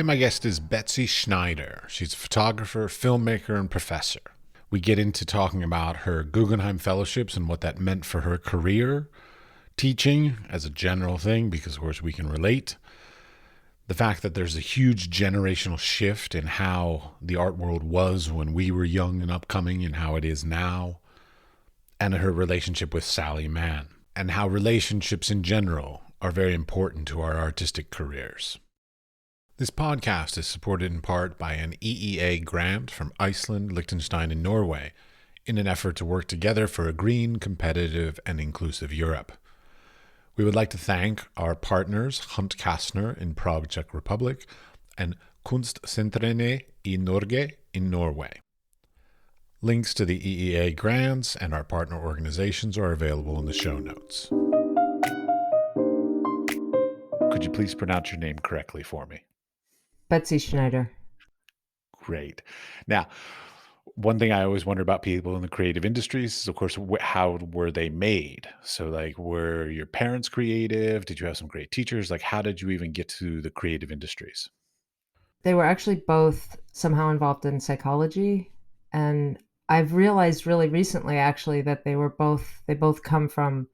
Today, my guest is Betsy Schneider. She's a photographer, filmmaker, and professor. We get into talking about her Guggenheim Fellowships and what that meant for her career, teaching as a general thing, because of course we can relate. The fact that there's a huge generational shift in how the art world was when we were young and upcoming and how it is now, and her relationship with Sally Mann, and how relationships in general are very important to our artistic careers. This podcast is supported in part by an EEA grant from Iceland, Liechtenstein, and Norway in an effort to work together for a green, competitive, and inclusive Europe. We would like to thank our partners Hunt Kastner in Prague, Czech Republic, and Kunstsentrene i Norge in Norway. Links to the EEA grants and our partner organizations are available in the show notes. Could you please pronounce your name correctly for me? Betsy Schneider. Great. Now, one thing I always wonder about people in the creative industries is, of course, how were they made? So, like, were your parents creative? Did you have some great teachers? Like, how did you even get to the creative industries? They were actually both somehow involved in psychology. And I've realized really recently, actually, that they both come from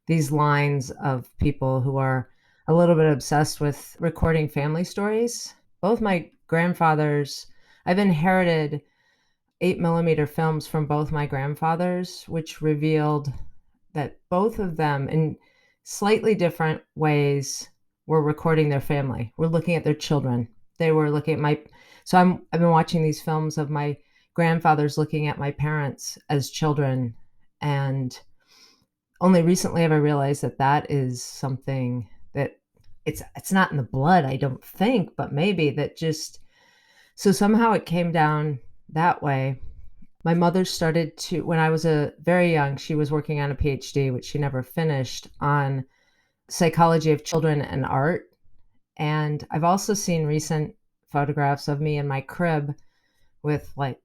these lines of people who are a little bit obsessed with recording family stories. Both my grandfathers, I've inherited 8mm films from both my grandfathers, which revealed that both of them, in slightly different ways, were recording their family. Were looking at their children. They were looking at I've been watching these films of my grandfathers looking at my parents as children, and only recently have I realized that that is something that it's not in the blood, I don't think, but maybe that just so somehow it came down that way. My mother started to, when I was a very young, she was working on a PhD, which she never finished, on psychology of children and art. And I've also seen recent photographs of me in my crib with like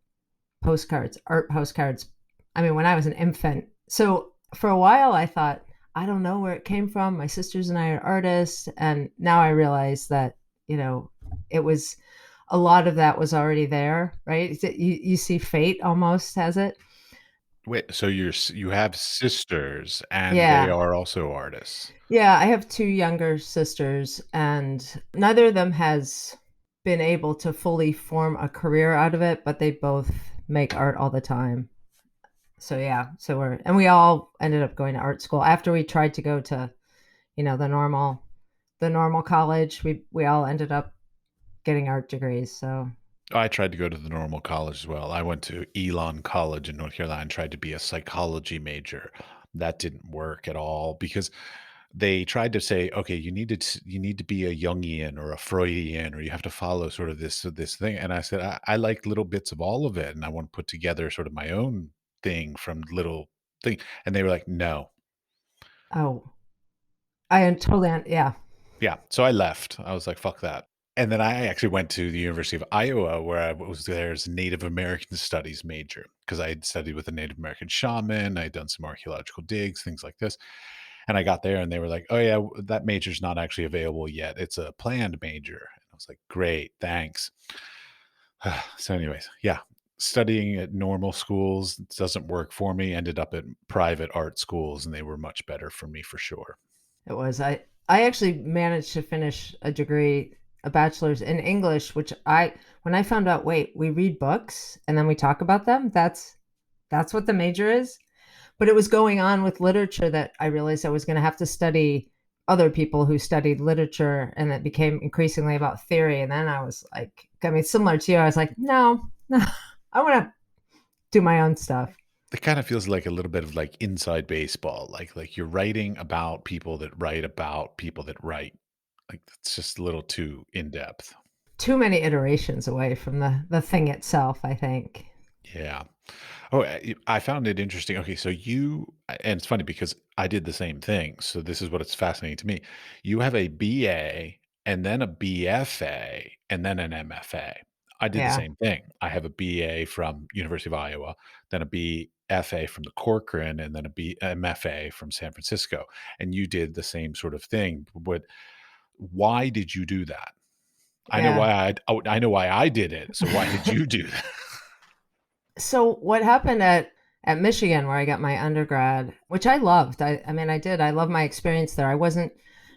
postcards, art postcards. I mean, when I was an infant. So for a while, I thought, I don't know where it came from. My sisters and I are artists. And now I realize that, it was a lot of that was already there, right? You see fate almost, has it? Wait, so you have sisters and they Yeah. are also artists. Yeah. I have two younger sisters, and neither of them has been able to fully form a career out of it, but they both make art all the time. So yeah, we all ended up going to art school after we tried to go to, the normal college. We all ended up getting art degrees. So I tried to go to the normal college as well. I went to Elon College in North Carolina and tried to be a psychology major. That didn't work at all because they tried to say, okay, you need to be a Jungian or a Freudian, or you have to follow sort of this thing. And I said, I like little bits of all of it, and I want to put together sort of my own thing from little thing. And they were like, no. oh, I am totally yeah. Yeah. So I left. I was like, fuck that. And then I actually went to the University of Iowa, where I was there as a Native American studies major because I had studied with a Native American shaman. I had done some archaeological digs, things like this. And I got there and they were like, oh, yeah, that major's not actually available yet. It's a planned major. And I was like, great, thanks. So, anyways, yeah, studying at normal schools doesn't work for me. Ended up at private art schools, and they were much better for me for sure. It was. I actually managed to finish a degree, a bachelor's in English, which when I found out, wait, we read books and then we talk about them. That's what the major is. But it was going on with literature that I realized I was going to have to study other people who studied literature, and it became increasingly about theory. And then I was like, I mean, similar to you, I was like, no, no, I want to do my own stuff. It kind of feels like a little bit of like inside baseball, like you're writing about people that write about people that write. Like it's just a little too in depth. Too many iterations away from the thing itself, I think. Yeah. Oh, I found it interesting. Okay, so and it's funny because I did the same thing. So this is what it's fascinating to me. You have a BA and then a BFA and then an MFA. I did the Yeah. same thing. I have a BA from University of Iowa, then a BFA from the Corcoran, and then a MFA from San Francisco. And you did the same sort of thing. But why did you do that? I know Yeah. why I know why I did it. So why did you do that? So what happened at Michigan where I got my undergrad, which I loved. I mean I did. I loved my experience there. I wasn't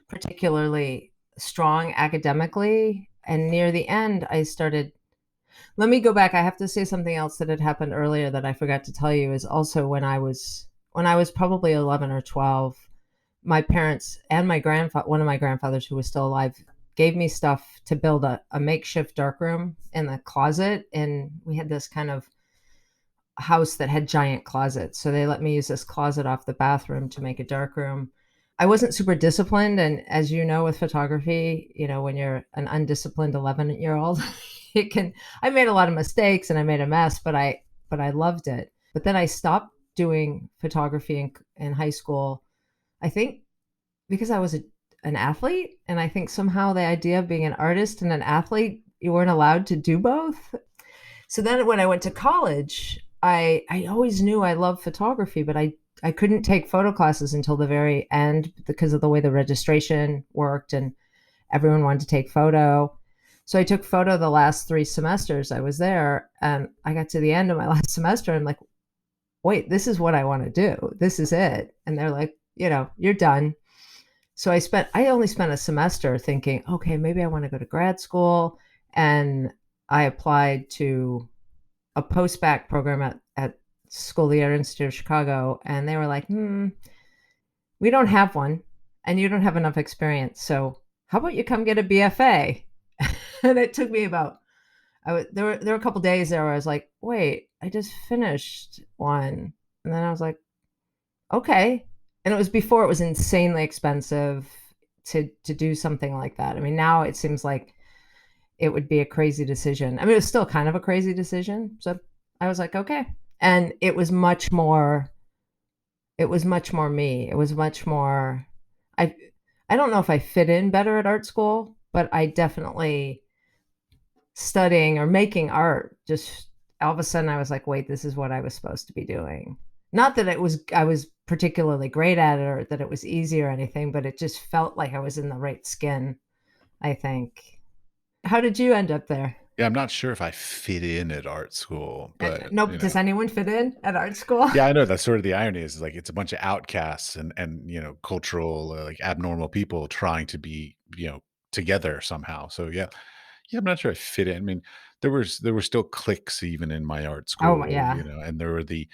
particularly strong academically, and near the end I started. Let me go back. I have to say something else that had happened earlier that I forgot to tell you is also when I was probably 11 or 12, my parents and my grandfather, one of my grandfathers who was still alive, gave me stuff to build a makeshift darkroom in the closet. And we had this kind of house that had giant closets. So they let me use this closet off the bathroom to make a darkroom. I wasn't super disciplined. And as you know, with photography, when you're an undisciplined 11-year-old, I made a lot of mistakes and I made a mess, but I loved it. But then I stopped doing photography in high school. I think because I was an athlete. And I think somehow the idea of being an artist and an athlete, you weren't allowed to do both. So then when I went to college, I always knew I loved photography, but I couldn't take photo classes until the very end because of the way the registration worked and everyone wanted to take photo. So I took photo the last 3 semesters I was there, and I got to the end of my last semester and I'm like, wait, this is what I want to do. This is it. And they're like, you're done. So I only spent a semester thinking, okay, maybe I want to go to grad school. And I applied to a post-bac program at School of the Art Institute of Chicago. And they were like, we don't have one and you don't have enough experience. So how about you come get a BFA? And it took me about, there were a couple days there where I was like, wait, I just finished one. And then I was like, okay. And it was before it was insanely expensive to do something like that. I mean, now it seems like it would be a crazy decision. I mean, it was still kind of a crazy decision. So I was like, okay. And it was much more me. It was much more I I don't know if I fit in better at art school, but I definitely studying or making art just all of a sudden I was like, wait, this is what I was supposed to be doing. Not that I was particularly great at it or that it was easy or anything, but it just felt like I was in the right skin, I think. How did you end up there? Yeah, I'm not sure if I fit in at art school, And but nope, does anyone fit in at art school? yeah, I know that's sort of the irony is like it's a bunch of outcasts and cultural like abnormal people trying to be together somehow. So yeah, I'm not sure I fit in. I mean, there were still cliques even in my art Oh school, yeah. and there were the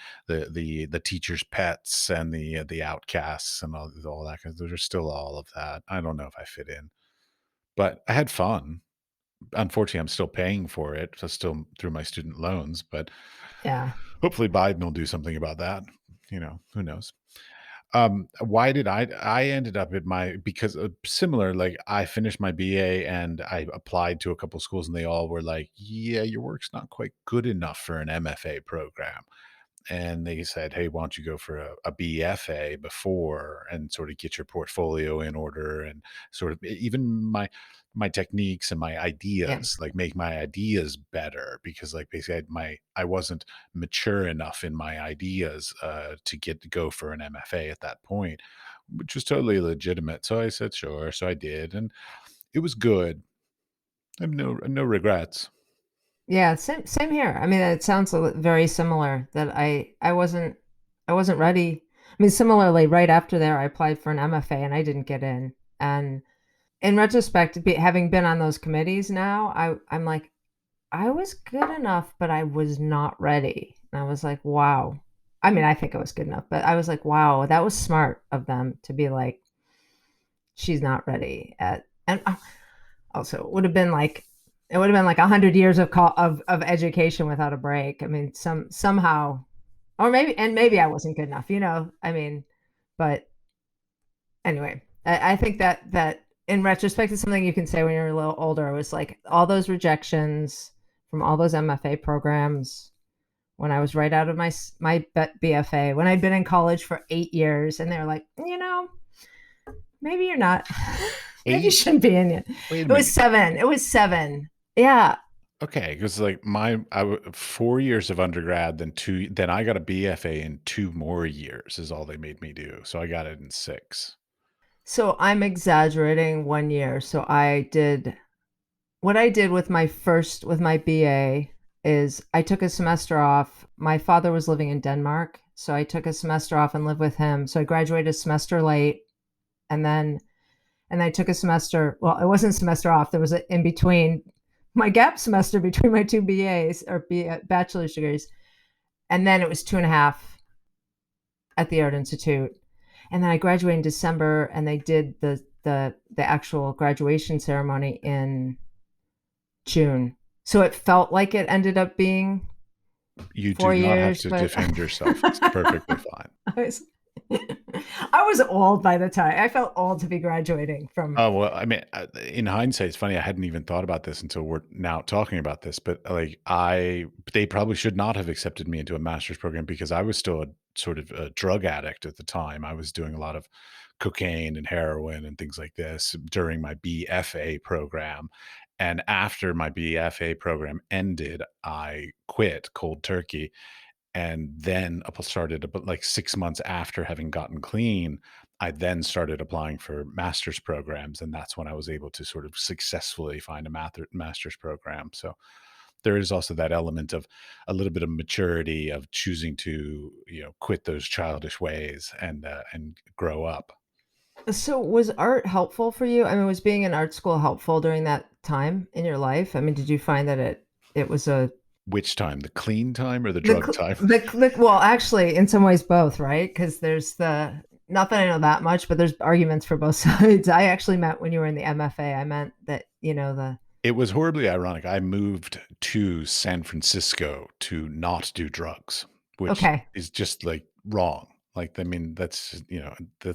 teachers' pets and the outcasts and all that. Because there's still all of that. I don't know if I fit in, but I had fun. Unfortunately, I'm still paying for it, so still through my student loans. But Yeah. hopefully, Biden will do something about that. Who knows? Why did I ended up at my because similar, like I finished my BA and I applied to a couple schools and they all were like, yeah, your work's not quite good enough for an MFA program. And they said, hey, why don't you go for a BFA before and sort of get your portfolio in order and sort of even my techniques and my Yeah. ideas, like make my ideas better because like basically I wasn't mature enough in my ideas to get to go for an MFA at that point, which was totally legitimate. So I said sure, so I did, and it was good. I have no regrets. Yeah, same here. I mean, it sounds very similar that I wasn't ready. I mean, similarly, right after there, I applied for an MFA and I didn't get in. And in retrospect, having been on those committees now, I'm like, I was good enough, but I was not ready. And I was like, wow. I mean, I think I was good enough, but I was like, wow, that was smart of them to be like, she's not ready at. And also, it would have been like 100 years of education without a break. I mean, somehow, or maybe I wasn't good enough. I mean, but anyway, I think that in retrospect, it's something you can say when you're a little older. It was like all those rejections from all those MFA programs when I was right out of my BFA, when I'd been in college for 8 years, and they were like, maybe you're not, maybe you 8? shouldn't be in it. Wait a It was minute. 7. It was 7. Yeah. Okay, because like 4 years of undergrad, then I got a BFA in 2 more years is all they made me do. So I got it in 6. So I'm exaggerating 1 year. So I did what I did with my BA is I took a semester off. My father was living in Denmark, so I took a semester off and lived with him. So I graduated a semester late, and then I took a semester. Well, it wasn't a semester off. There was a in between my gap semester between my two BAs or bachelor's degrees, and then it was 2.5 at the Art Institute, and then I graduated in December, and they did the actual graduation ceremony in June. So it felt like it ended up being You do four not have years, to but defend yourself. It's perfectly fine. I was I was old by the time. I felt old to be graduating from. Oh, well, I mean, in hindsight, it's funny. I hadn't even thought about this until we're now talking about this. But like, they probably should not have accepted me into a master's program because I was still a sort of a drug addict at the time. I was doing a lot of cocaine and heroin and things like this during my BFA program. And after my BFA program ended, I quit cold turkey and then started about like 6 months after having gotten clean. I then started applying for master's programs, and that's when I was able to sort of successfully find a master's program. So there is also that element of a little bit of maturity of choosing to, quit those childish ways and grow up. So was art helpful for you? I mean, was being in art school helpful during that time in your life? I mean, did you find that it was a Which time, the clean time or the drug time? well, actually, in some ways, both, right? Because there's the not that I know that much, but there's arguments for both sides. I actually meant when you were in the MFA, I meant that the It was horribly ironic. I moved to San Francisco to not do drugs, which okay, is just like wrong. Like, I mean, that's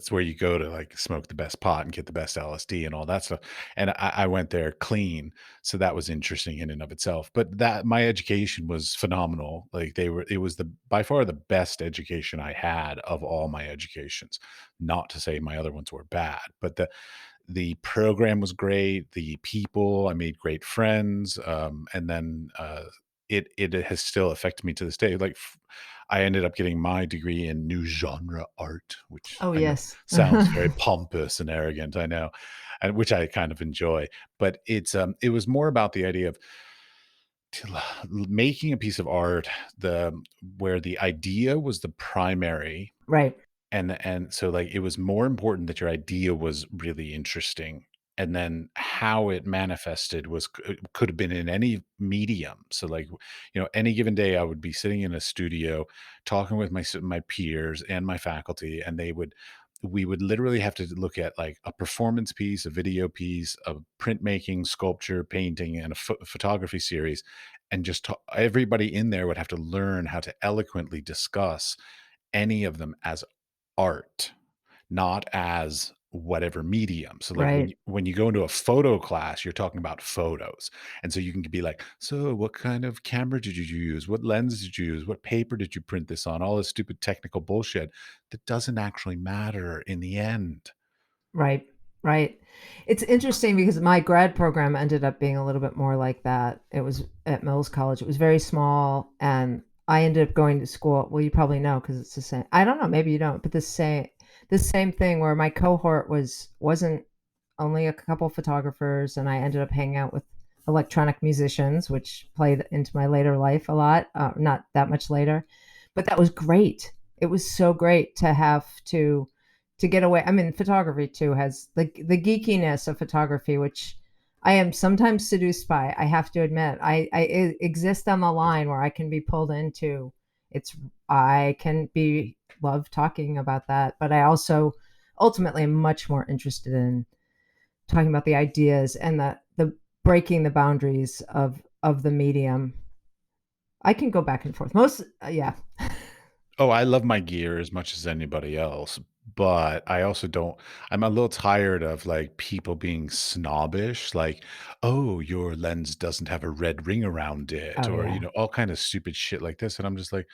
where you go to like smoke the best pot and get the best LSD and all that stuff. And I went there clean. So that was interesting in and of itself. But that my education was phenomenal. Like it was by far the best education I had of all my educations. Not to say my other ones were bad, but the program was great. The people, I made great friends, and then it has still affected me to this day. Like I ended up getting my degree in new genre art, which oh I know yes, sounds very pompous and arrogant. I know, and which I kind of enjoy. But it was more about the idea of making a piece of art the where the idea was the primary, right, and so, like, it was more important that your idea was really interesting, and then how it manifested could have been in any medium. So, like, any given day, I would be sitting in a studio talking with my peers and my faculty, and we would literally have to look at, like, a performance piece, a video piece, a printmaking, sculpture, painting, and a photography series, and just everybody in there would have to learn how to eloquently discuss any of them as art, not as whatever medium. So like right, when you go into a photo class, you're talking about photos. And so you can be like, so what kind of camera did you use? What lens did you use? What paper did you print this on? All this stupid technical bullshit that doesn't actually matter in the end. right, right. It's interesting because my grad program ended up being a little bit more like that. It was at Mills College. It was very small, and I ended up going to school. Well, you probably know because it's the same. I don't know, maybe you don't, but the same thing where my cohort wasn't only a couple photographers, and I ended up hanging out with electronic musicians, which played into my later life a lot. Not that much later, but that was great. It was so great to have to get away. I mean, photography too has the geekiness of photography, which I am sometimes seduced by. I have to admit, I exist on the line where I can be pulled into. It's I can be love talking about that, but I also ultimately am much more interested in talking about the ideas and the breaking the boundaries of the medium. I can go back and forth. Most, yeah, Oh, I love my gear as much as anybody else, but I also don't I'm a little tired of, like, people being snobbish, like, "Oh, your lens doesn't have a red ring around it," oh or, yeah, all kind of stupid shit like this, and I'm just like,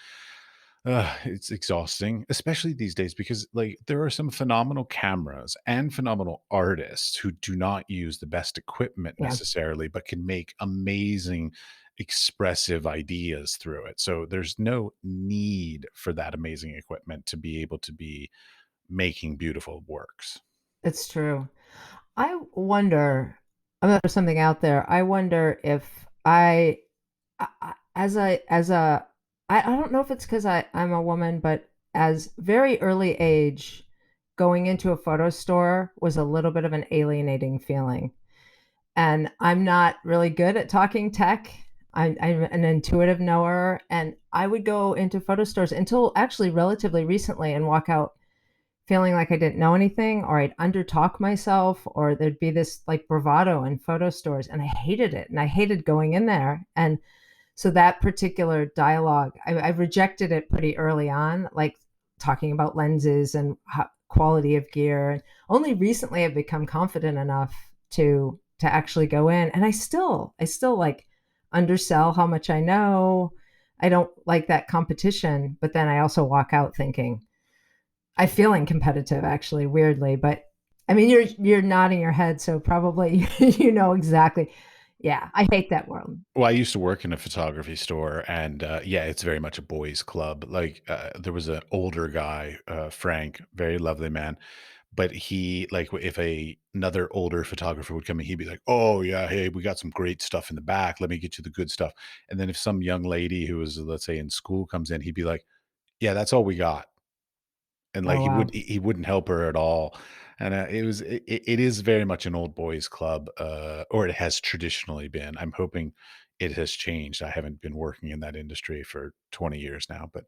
ugh, it's exhausting, especially these days because, like, there are some phenomenal cameras and phenomenal artists who do not use the best equipment yeah. necessarily, but can make amazing, expressive ideas through it. So there's no need for that amazing equipment to be able to be making beautiful works. It's true. I wonder. I'm gonna throw something out there. I wonder if as a I don't know if it's because I'm a woman, but as very early age, going into a photo store was a little bit of an alienating feeling. And I'm not really good at talking tech. I'm an intuitive knower, and I would go into photo stores until actually relatively recently and walk out feeling like I didn't know anything, or I'd undertalk myself, or there'd be this like bravado in photo stores, and I hated it, and I hated going in there. And so that particular dialogue, I rejected it pretty early on, like talking about lenses and quality of gear. And only recently I've become confident enough to actually go in, and I still like undersell how much I know. I don't like that competition, but then I also walk out thinking I feeling competitive, actually, weirdly. But I mean, you're nodding your head, so probably you know exactly. Yeah, I hate that world. Well, I used to work in a photography store, and yeah, it's very much a boys' club. Like there was an older guy, Frank, very lovely man, but he like if another older photographer would come in, he'd be like, "Oh yeah, hey, we got some great stuff in the back. Let me get you the good stuff." And then if some young lady who was, let's say, in school comes in, he'd be like, "Yeah, that's all we got." And like Oh wow. he wouldn't help her at all. And it is very much an old boys club, or it has traditionally been. I'm hoping it has changed. I haven't been working in that industry for 20 years now, but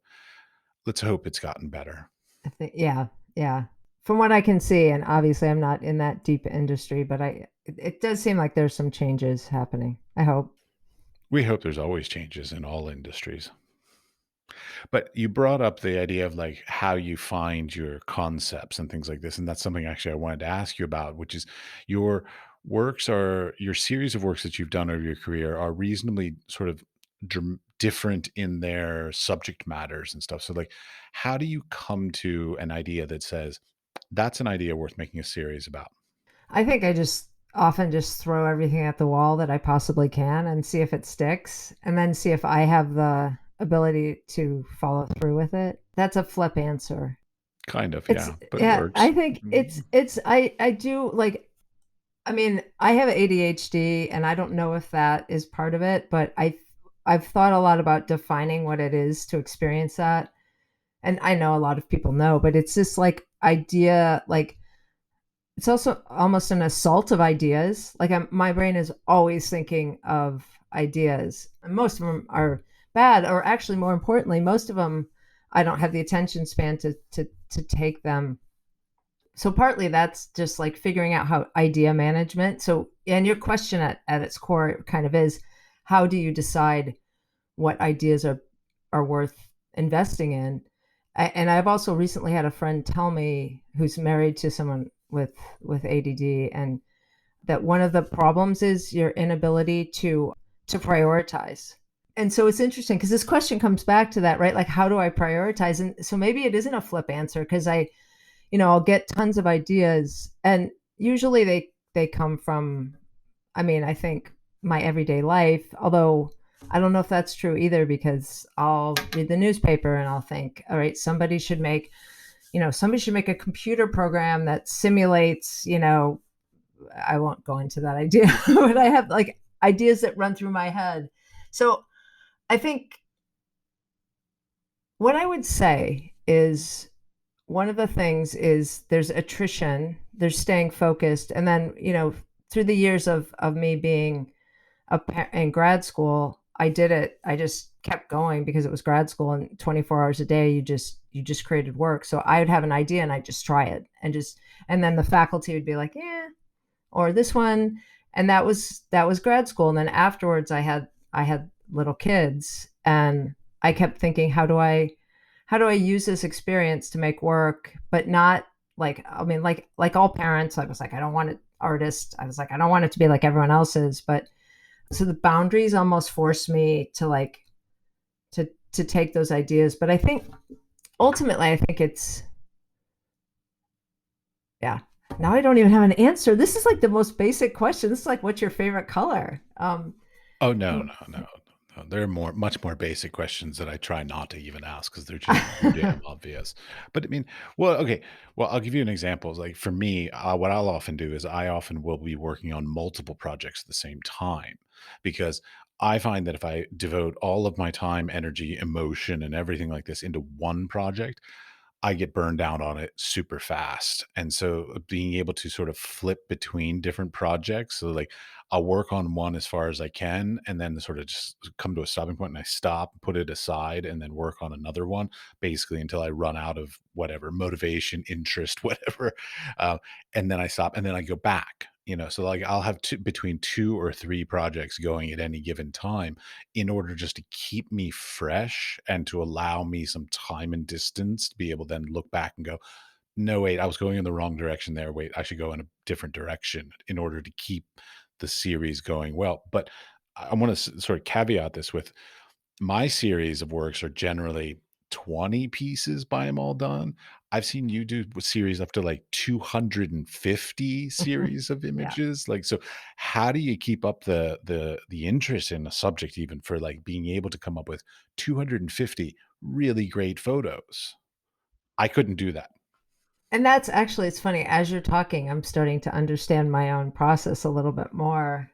let's hope it's gotten better. I think, yeah, yeah. From what I can see, and obviously I'm not in that deep industry, but it does seem like there's some changes happening. I hope. We hope there's always changes in all industries. But you brought up the idea of like how you find your concepts and things like this. And that's something actually I wanted to ask you about, which is your your series of works that you've done over your career are reasonably sort of different in their subject matters and stuff. So, like, how do you come to an idea that says, that's an idea worth making a series about? I think I just often just throw everything at the wall that I possibly can and see if it sticks, and then see if I have the ability to follow through with it. That's a flip answer. Kind of, It's yeah, but it yeah, works. I think it's I do like I mean, I have ADHD and I don't know if that is part of it, but I've thought a lot about defining what it is to experience that. And I know a lot of people know, but it's this like idea, like it's also almost an assault of ideas. Like my brain is always thinking of ideas. And most of them are bad, or actually, more importantly, most of them I don't have the attention span to take them. So partly that's just like figuring out how idea management. So, and your question at its core kind of is, how do you decide what ideas are worth investing in? And I've also recently had a friend tell me, who's married to someone with ADD, and that one of the problems is your inability to prioritize. And so it's interesting because this question comes back to that, right? Like, how do I prioritize? And so maybe it isn't a flip answer, because I'll get tons of ideas, and usually they come from, I mean, I think my everyday life, although I don't know if that's true either, because I'll read the newspaper and I'll think, all right, somebody should make a computer program that simulates, I won't go into that idea, but I have like ideas that run through my head. So I think what I would say is, one of the things is there's attrition, there's staying focused. And then, through the years of me being in grad school, I did it. I just kept going because it was grad school, and 24 hours a day, you just created work. So I would have an idea and I'd just try it, and then the faculty would be like, yeah, or this one. And that was grad school. And then afterwards I had little kids, and I kept thinking, how do I use this experience to make work, but not like, I mean, like all parents, I was like, I don't want it artist. I was like, I don't want it to be like everyone else's. But so the boundaries almost forced me to like to take those ideas. But I think ultimately, I think it's, yeah. Now I don't even have an answer. This is like the most basic question. This is like, what's your favorite color? Oh, no, no, no. There are much more basic questions that I try not to even ask because they're just too damn obvious. But I mean, well, okay. Well, I'll give you an example. Like for me, what I'll often do is I often will be working on multiple projects at the same time because I find that if I devote all of my time, energy, emotion, and everything like this into one project, I get burned out on it super fast. And so being able to sort of flip between different projects, so like I'll work on one as far as I can and then sort of just come to a stopping point and I stop, put it aside and then work on another one basically until I run out of whatever motivation, interest, whatever. Uh, and then I stop and then I go back. So like I'll have between 2 or 3 projects going at any given time in order just to keep me fresh and to allow me some time and distance to be able to then look back and go, no, wait, I was going in the wrong direction there. Wait, I should go in a different direction in order to keep the series going well. But I want to sort of caveat this with my series of works are generally 20 pieces by them all done. I've seen you do series up to like 250 series of Yeah. images. Like, so how do you keep up the interest in a subject even for like being able to come up with 250 really great photos? I couldn't do that. And that's actually, it's funny, as you're talking, I'm starting to understand my own process a little bit more.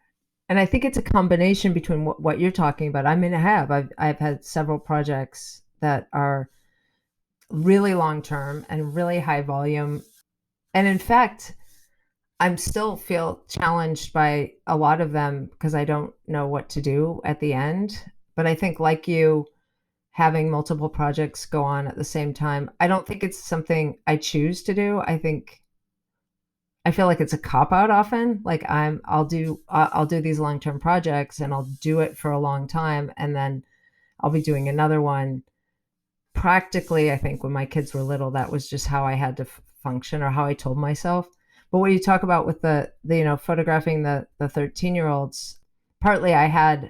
And I think it's a combination between what you're talking about. I mean, I've had several projects that are really long term and really high volume. And in fact, I'm still feel challenged by a lot of them because I don't know what to do at the end. But I think, like you, having multiple projects go on at the same time, I don't think it's something I choose to do. I feel like it's a cop out often. Like I'll do these long term projects and I'll do it for a long time, and then I'll be doing another one. Practically, I think when my kids were little, that was just how I had to function, or how I told myself. But what you talk about with the photographing the 13-year-olds, partly I had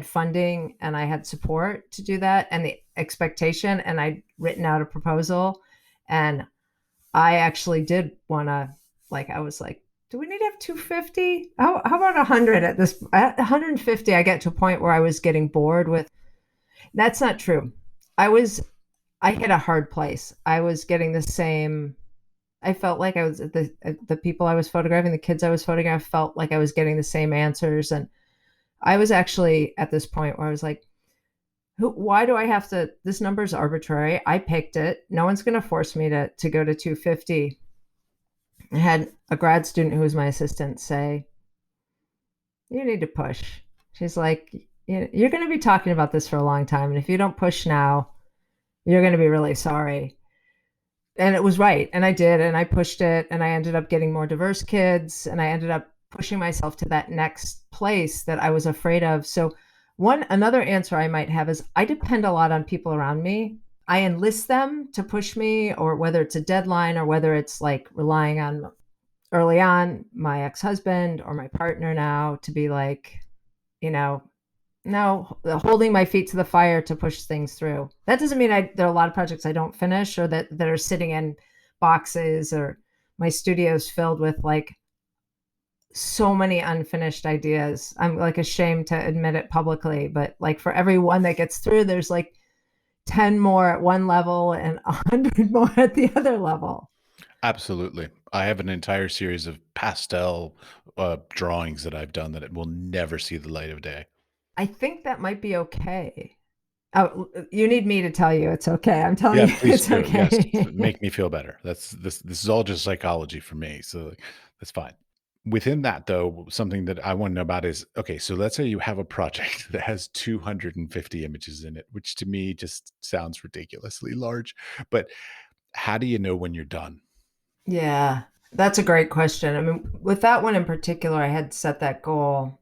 funding and I had support to do that, and the expectation, and I'd written out a proposal, and I actually did want to, like, I was like, do we need to have 250? How about 100 at 150? I get to a point where I was getting bored with, that's not true. I was, I hit a hard place. I was getting the same, I felt like I was the people I was photographing, the kids I was photographing, felt like I was getting the same answers. And I was actually at this point where I was like, why do I have to, this number's arbitrary. I picked it. No one's going to force me to go to 250. I had a grad student who was my assistant say, you need to push. She's like, you're going to be talking about this for a long time. And if you don't push now, you're going to be really sorry. And it was right. And I did. And I pushed it. And I ended up getting more diverse kids. And I ended up pushing myself to that next place that I was afraid of. So, another answer I might have is I depend a lot on people around me. I enlist them to push me, or whether it's a deadline, or whether it's like relying on, early on, my ex-husband or my partner now to be like, you know, no, holding my feet to the fire to push things through. That doesn't mean there are a lot of projects I don't finish, or that are sitting in boxes, or my studio's filled with like so many unfinished ideas. I'm like ashamed to admit it publicly, but like for every one that gets through, there's like 10 more at one level and 100 more at the other level. Absolutely. I have an entire series of pastel drawings that I've done that it will never see the light of day. I think that might be okay. Oh, you need me to tell you it's okay. I'm telling Yeah, you please it's do. Yes, okay. make me feel better. This is all just psychology for me, so like, that's fine. Within that though, something that I want to know about is, okay, so let's say you have a project that has 250 images in it, which to me just sounds ridiculously large, but how do you know when you're done? Yeah, that's a great question. I mean, with that one in particular, I had set that goal.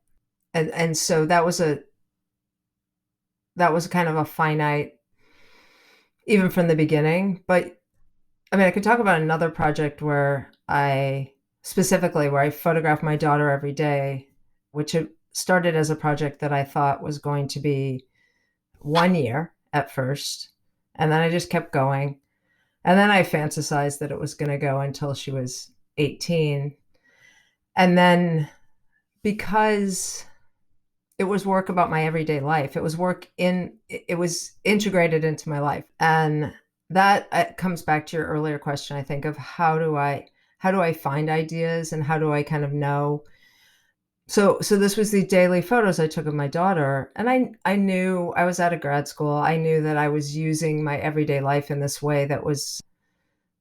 And so that was kind of a finite, even from the beginning. But I mean, I could talk about another project where I photograph my daughter every day, which it started as a project that I thought was going to be 1 year at first. And then I just kept going. And then I fantasized that it was going to go until she was 18. And then, because it was work about my everyday life. It was integrated into my life. And that comes back to your earlier question, I think, of how do I find ideas and how do I kind of know. So this was the daily photos I took of my daughter, and I knew I was out of grad school. I knew that I was using my everyday life in this way that was,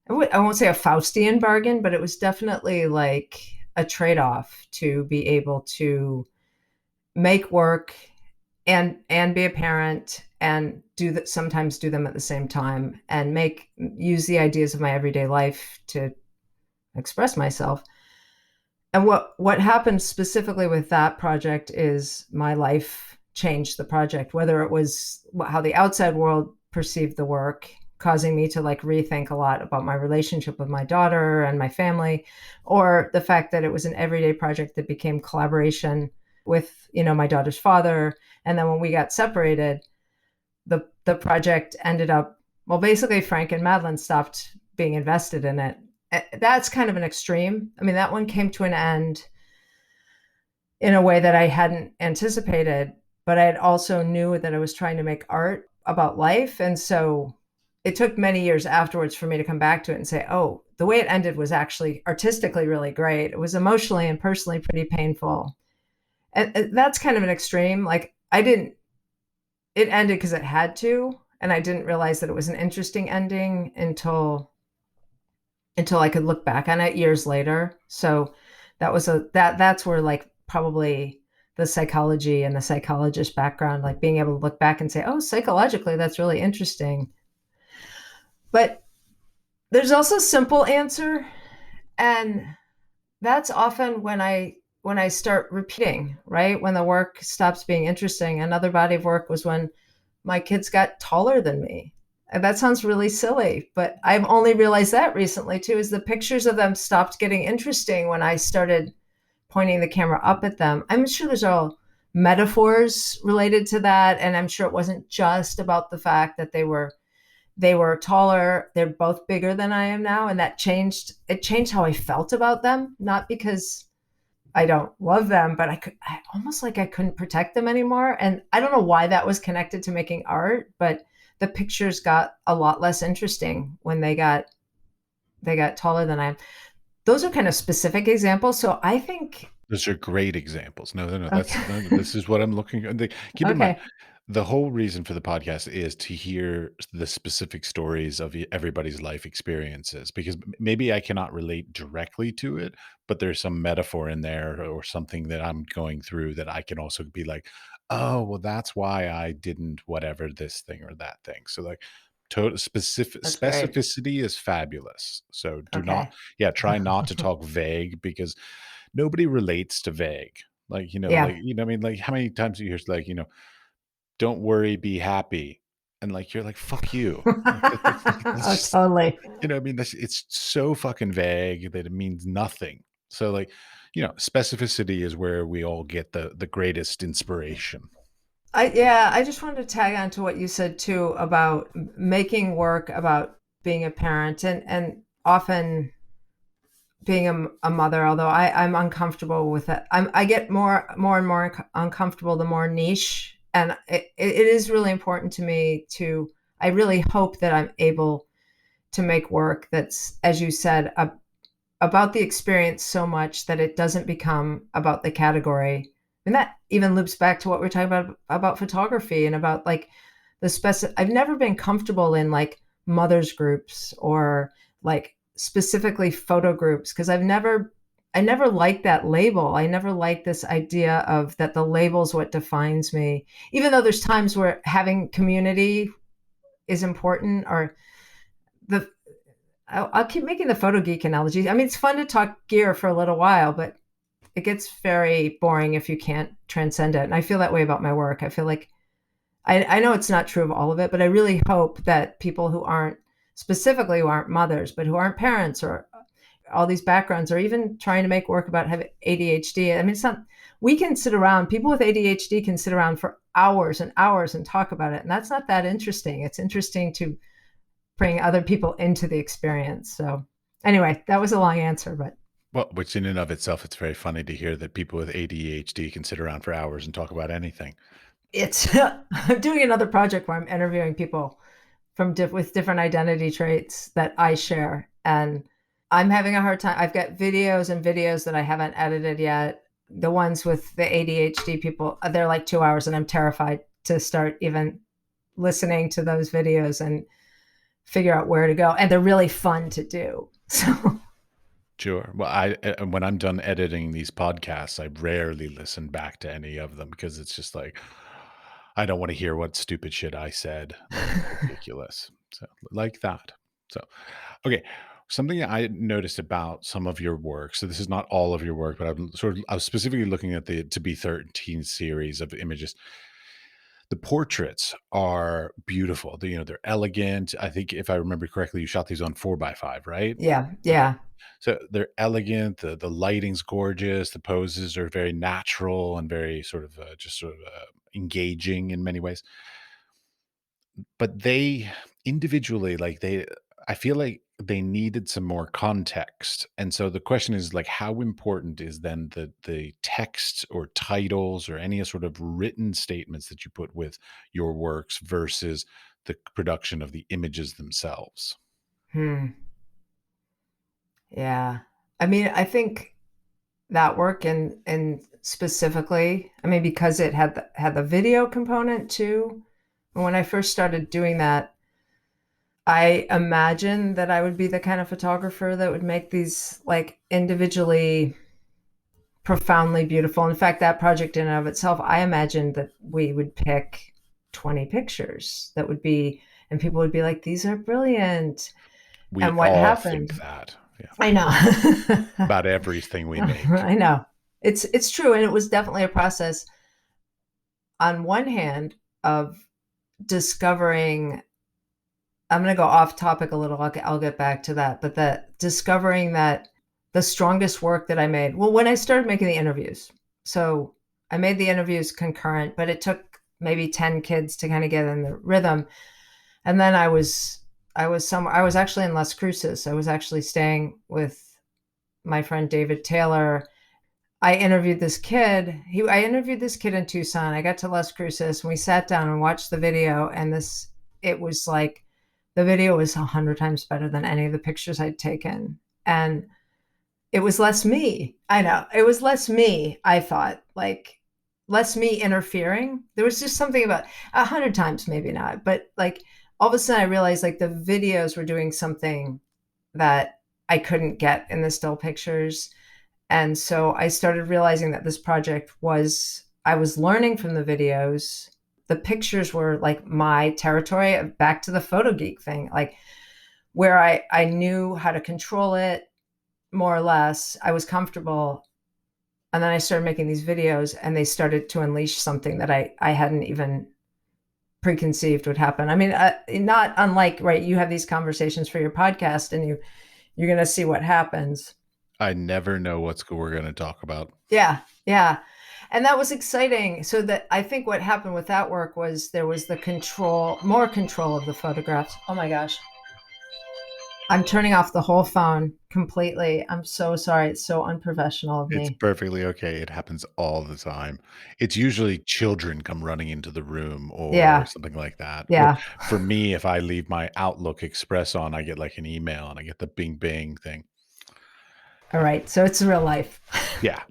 I won't say a Faustian bargain, but it was definitely like a trade-off to be able to make work and be a parent and do that, sometimes do them at the same time, and make use the ideas of my everyday life to express myself. And what happened specifically with that project is my life changed the project, whether it was how the outside world perceived the work, causing me to like rethink a lot about my relationship with my daughter and my family, or the fact that it was an everyday project that became collaboration with, my daughter's father. And then when we got separated, the project ended up, well, basically Frank and Madeline stopped being invested in it. That's kind of an extreme. I mean, that one came to an end in a way that I hadn't anticipated, but I also knew that I was trying to make art about life. And so it took many years afterwards for me to come back to it and say, oh, the way it ended was actually artistically really great. It was emotionally and personally pretty painful. And that's kind of an extreme. Like it ended because it had to. And I didn't realize that it was an interesting ending until I could look back on it years later. So that's where like probably the psychology and the psychologist background, like being able to look back and say, oh, psychologically, that's really interesting. But there's also a simple answer. And that's often when I start repeating, right? When the work stops being interesting. Another body of work was when my kids got taller than me. And that sounds really silly, but I've only realized that recently too, is the pictures of them stopped getting interesting when I started pointing the camera up at them. I'm sure there's all metaphors related to that. And I'm sure it wasn't just about the fact that they were taller. They're both bigger than I am now. And it changed how I felt about them, not because I don't love them, but I almost like I couldn't protect them anymore. And I don't know why that was connected to making art, but the pictures got a lot less interesting when they got taller than I am. Those are kind of specific examples. So I think Those are great examples. No. okay. This is what I'm looking at. Keep in mind, Okay. the whole reason for the podcast is to hear the specific stories of everybody's life experiences, because maybe I cannot relate directly to it, but there's some metaphor in there or something that I'm going through that I can also be like, oh, well, that's why I didn't whatever this thing or that thing. So like total That's great. specificity is fabulous. So do not, Okay. yeah, try not to talk vague, because nobody relates to vague. Like, Yeah. I mean, like how many times do you hear like, don't worry, be happy. And like, you're like, fuck you. Like, that's Oh, just, totally. I mean, it's so fucking vague that it means nothing. So like, specificity is where we all get the greatest inspiration. I just wanted to tag on to what you said too about making work about being a parent and often being a mother, although I'm uncomfortable with it. I get more and more uncomfortable the more niche. And it is really important to me I really hope that I'm able to make work that's, as you said, about the experience so much that it doesn't become about the category. And that even loops back to what we're talking about photography and about like I've never been comfortable in like mothers groups or like specifically photo groups because I never liked that label. I never liked this idea of that the label's what defines me. Even though there's times where having community is important, or the I'll keep making the photo geek analogy. I mean, it's fun to talk gear for a little while, but it gets very boring if you can't transcend it. And I feel that way about my work. I feel like I know it's not true of all of it, but I really hope that people who aren't mothers, but who aren't parents or all these backgrounds, or even trying to make work about have ADHD. I mean, it's not, we can sit around, people with ADHD can sit around for hours and hours and talk about it. And that's not that interesting. It's interesting to bring other people into the experience. So anyway, that was a long answer, but Well, which in and of itself, it's very funny to hear that people with ADHD can sit around for hours and talk about anything. It's I'm doing another project where I'm interviewing people from with different identity traits that I share, and I'm having a hard time. I've got videos and videos that I haven't edited yet. The ones with the ADHD people, they're like 2 hours, and I'm terrified to start even listening to those videos and figure out where to go. And they're really fun to do. So Sure. Well, when I'm done editing these podcasts, I rarely listen back to any of them because it's just like I don't want to hear what stupid shit I said. Like it's ridiculous. So like that. So okay. Something that I noticed about some of your work. So this is not all of your work, but I was specifically looking at the To Be 13 series of images. The portraits are beautiful. They're elegant. I think if I remember correctly, you shot these on 4x5, right? yeah, Okay. yeah. So they're elegant. The lighting's gorgeous. The poses are very natural and very sort of just sort of engaging in many ways. But they individually, I feel like they needed some more context. And so the question is like, how important is then the text or titles or any sort of written statements that you put with your works versus the production of the images themselves? Hmm. Yeah. I mean, I think that work and specifically, I mean, because it had the video component too. And when I first started doing that, I imagined that I would be the kind of photographer that would make these like individually profoundly beautiful. In fact, that project in and of itself, I imagined that we would pick 20 pictures that would be, and people would be like, these are brilliant. We And what all think happened? that. Yeah. I know. About everything we make. I know. It's true. And it was definitely a process on one hand of discovering. I'm going to go off topic a little. I'll get back to that. But that discovering that the strongest work that I made, well, when I started making the interviews, so I made the interviews concurrent, but it took maybe 10 kids to kind of get in the rhythm. And then I was actually in Las Cruces. I was actually staying with my friend David Taylor. I interviewed this kid in Tucson. I got to Las Cruces and we sat down and watched the video. And it was like the video was 100 times better than any of the pictures I'd taken. And it was less me. I know it was less me. I thought like less me interfering. There was just something about 100 times, maybe not, but like all of a sudden I realized like the videos were doing something that I couldn't get in the still pictures. And so I started realizing that this project was, I was learning from the videos. The pictures were like my territory, back to the photo geek thing, like where I knew how to control it more or less. I was comfortable. And then I started making these videos and they started to unleash something that I hadn't even preconceived would happen. I mean, not unlike, right, you have these conversations for your podcast and you're going to see what happens. I never know we're going to talk about. Yeah, yeah. And that was exciting. So that I think what happened with that work was there was the control, more control of the photographs. Oh my gosh. I'm turning off the whole phone completely. I'm so sorry. It's so unprofessional of It's me. perfectly okay. It happens all the time. It's usually children come running into the room or Yeah, something like that. Or yeah. for me, if I leave my Outlook Express on, I get like an email and I get the bing bing thing. All right. So it's real life. Yeah,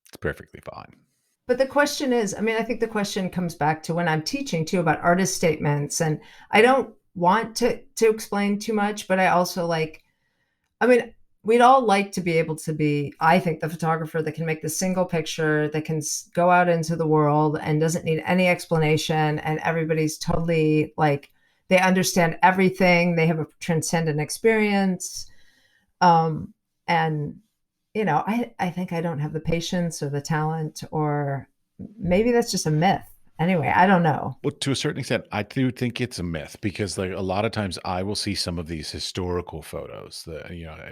it's perfectly fine. But the question is, I mean, I think the question comes back to when I'm teaching too about artist statements. And I don't want to explain too much, but I also like, I mean, we'd all like to be able to be, I think, the photographer that can make the single picture that can go out into the world and doesn't need any explanation. And everybody's totally like, they understand everything. They have a transcendent experience. Um, and, I think I don't have the patience or the talent, or maybe that's just a myth. Anyway, I don't know. Well, to a certain extent, I do think it's a myth because, like, a lot of times I will see some of these historical photos that,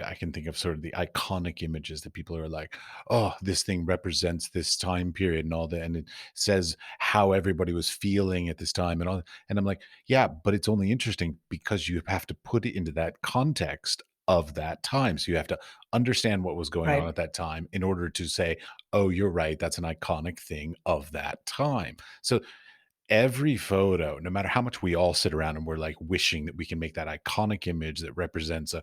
I can think of sort of the iconic images that people are like, oh, this thing represents this time period and all that. And it says how everybody was feeling at this time and all. And I'm like, yeah, but it's only interesting because you have to put it into that context of that time. So you have to understand what was going on Right. at that time in order to say, oh, you're right, that's an iconic thing of that time. So every photo, no matter how much we all sit around and we're like wishing that we can make that iconic image that represents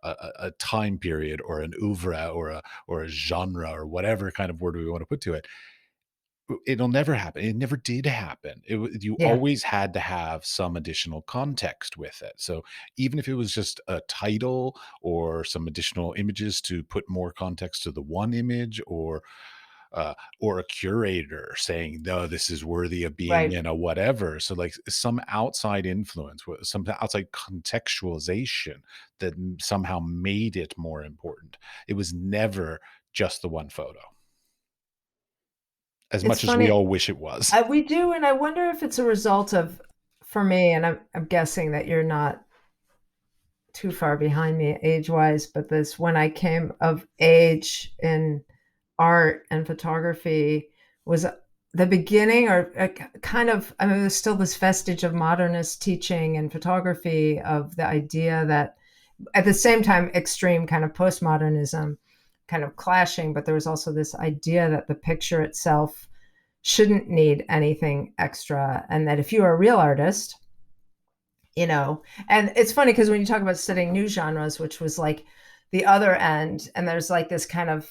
a time period or an oeuvre or a genre or whatever kind of word we want to put to it, it'll never happen. It never did happen. You Yeah. always had to have some additional context with it. So even if it was just a title or some additional images to put more context to the one image, or a curator saying, no, this is worthy of being Right. in a whatever. So like some outside influence, some outside contextualization that somehow made it more important. It was never just the one photo, as It's much as we funny. all wish it was. We do, and I wonder if it's a result of, for me, and I'm guessing that you're not too far behind me age-wise, but this when I came of age in art and photography was the beginning or kind of, I mean, there's still this vestige of modernist teaching and photography of the idea that at the same time, extreme kind of postmodernism kind of clashing, but there was also this idea that the picture itself shouldn't need anything extra. And that if you are a real artist, and it's funny because when you talk about studying new genres, which was like the other end, and there's like this kind of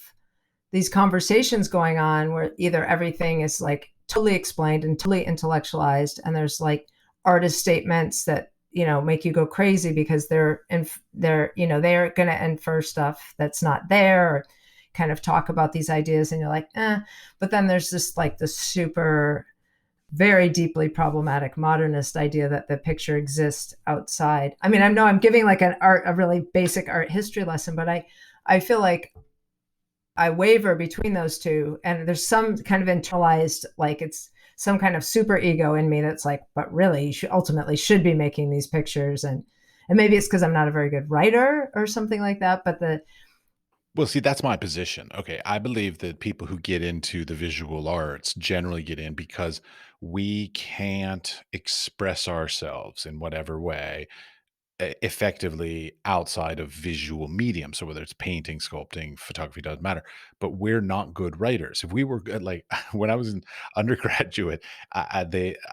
these conversations going on where either everything is like totally explained and totally intellectualized, and there's like artist statements that make you go crazy because they're going to infer stuff that's not there, or kind of talk about these ideas, and you're like, but then there's this like the super very deeply problematic modernist idea that the picture exists outside. I mean, I know I'm giving like a really basic art history lesson, but I feel like I waver between those two, and there's some kind of internalized, like it's some kind of super ego in me that's like, but really, you ultimately should be making these pictures, and maybe it's because I'm not a very good writer or something like that. But Well, see, that's my position. Okay. I believe that people who get into the visual arts generally get in because we can't express ourselves in whatever way effectively outside of visual medium. So whether it's painting, sculpting, photography, doesn't matter. But we're not good writers. If we were good, like when I was an undergraduate, I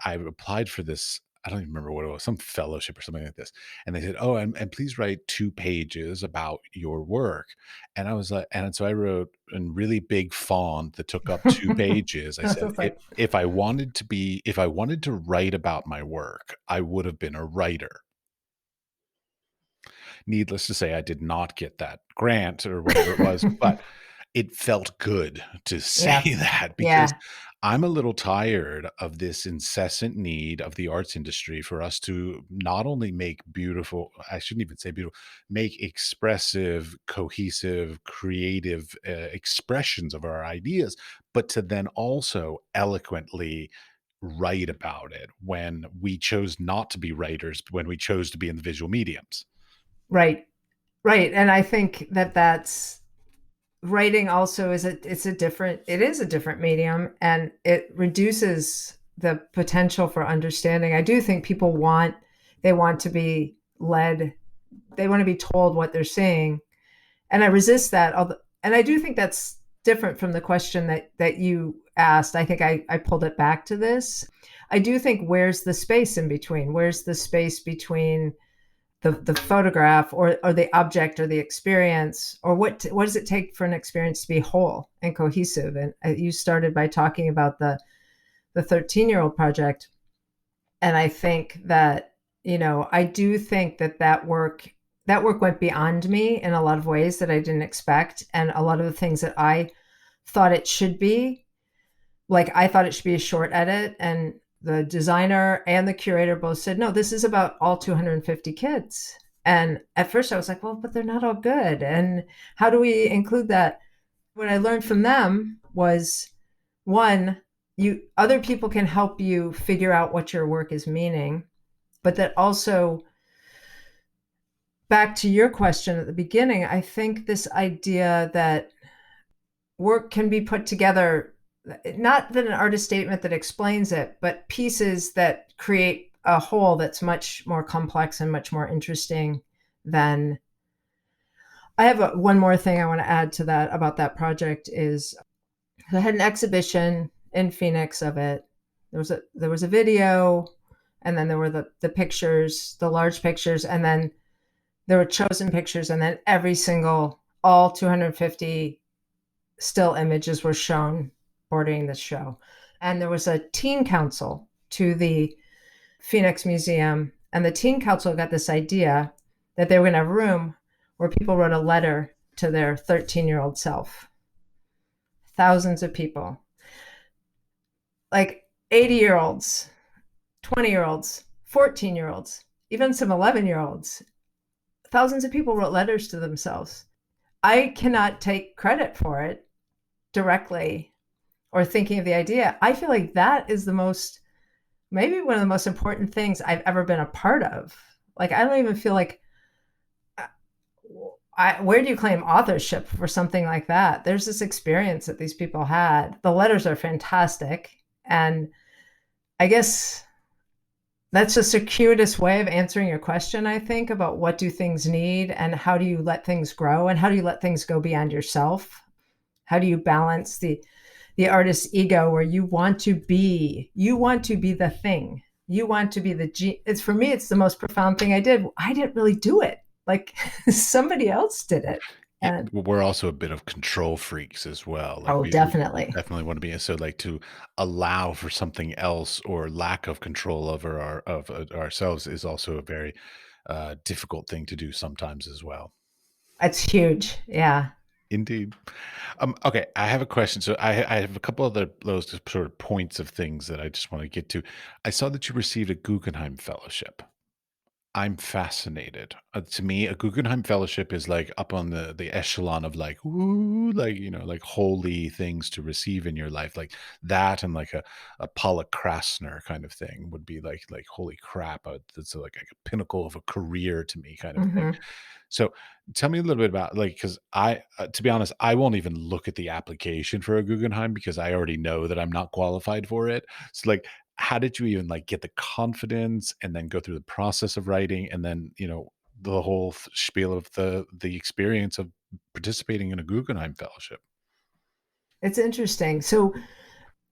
applied for this. I don't even remember what it was, some fellowship or something like this. And they said, "Oh, and please write 2 pages about your work." And I was like, and so I wrote in really big font that took up 2 pages. I so said, it's like, if I wanted to write about my work, I would have been a writer. Needless to say, I did not get that grant or whatever it was, but it felt good to say yeah, that because yeah, I'm a little tired of this incessant need of the arts industry for us to not only make beautiful, I shouldn't even say beautiful, make expressive, cohesive, creative expressions of our ideas, but to then also eloquently write about it when we chose not to be writers, when we chose to be in the visual mediums. right, right. And I think that that's writing also it is a different medium, and it reduces the potential for understanding. I do think they want to be led, they want to be told what they're seeing, and I resist that. And I do think that's different from the question that you asked. I think I pulled it back to this. I do think, where's the space in between? Where's the space between the photograph or the object or the experience, or what does it take for an experience to be whole and cohesive? And you started by talking about the 13-year-old project, and I think that I do think that work went beyond me in a lot of ways that I didn't expect, and a lot of the things that I thought it should be, like I thought it should be a short edit, and the designer and the curator both said, no, this is about all 250 kids. And at first I was like, well, but they're not all good, and how do we include that? What I learned from them was, one, you other people can help you figure out what your work is meaning, but that also, back to your question at the beginning, I think this idea that work can be put together, not that an artist statement that explains it, but pieces that create a whole that's much more complex and much more interesting than I have one more thing I want to add to that about that project is I had an exhibition in Phoenix of it. There was a video, and then there were the pictures, the large pictures, and then there were chosen pictures, and then all 250 still images were shown boarding the show. And there was a teen council to the Phoenix Museum, and the teen council got this idea that they were going to have a room where people wrote a letter to their 13-year-old self. Thousands of people, like 80-year-olds, 20-year-olds, 14-year-olds, even some 11-year-olds. Thousands of people wrote letters to themselves. I cannot take credit for it directly or thinking of the idea. I feel like that is maybe one of the most important things I've ever been a part of. Like, I don't even feel like, where do you claim authorship for something like that? There's this experience that these people had. The letters are fantastic. And I guess that's a circuitous way of answering your question, I think, about what do things need and how do you let things grow and how do you let things go beyond yourself? How do you balance the artist's ego where you want to be the thing. You want to be it's, for me, it's the most profound thing I did. I didn't really do it. Like, somebody else did it. Yeah, And we're also a bit of control freaks as well. Like oh, we definitely. definitely want to be so like to allow for something else or lack of control over ourselves is also a very difficult thing to do sometimes as well. It's huge. Yeah. Indeed. Okay, I have a question. So I have a couple other those sort of points of things that I just want to get to. I saw that you received a Guggenheim Fellowship. I'm fascinated. To me, a Guggenheim Fellowship is like up on the echelon of like, ooh, like like holy things to receive in your life, like that, and like a Paula Krasner kind of thing would be like holy crap, that's like a pinnacle of a career to me, kind of thing. Hmm. So tell me a little bit about like, because to be honest, I won't even look at the application for a Guggenheim because I already know that I'm not qualified for it. So like, how did you even like get the confidence and then go through the process of writing and then the whole spiel of the experience of participating in a Guggenheim Fellowship? It's interesting. So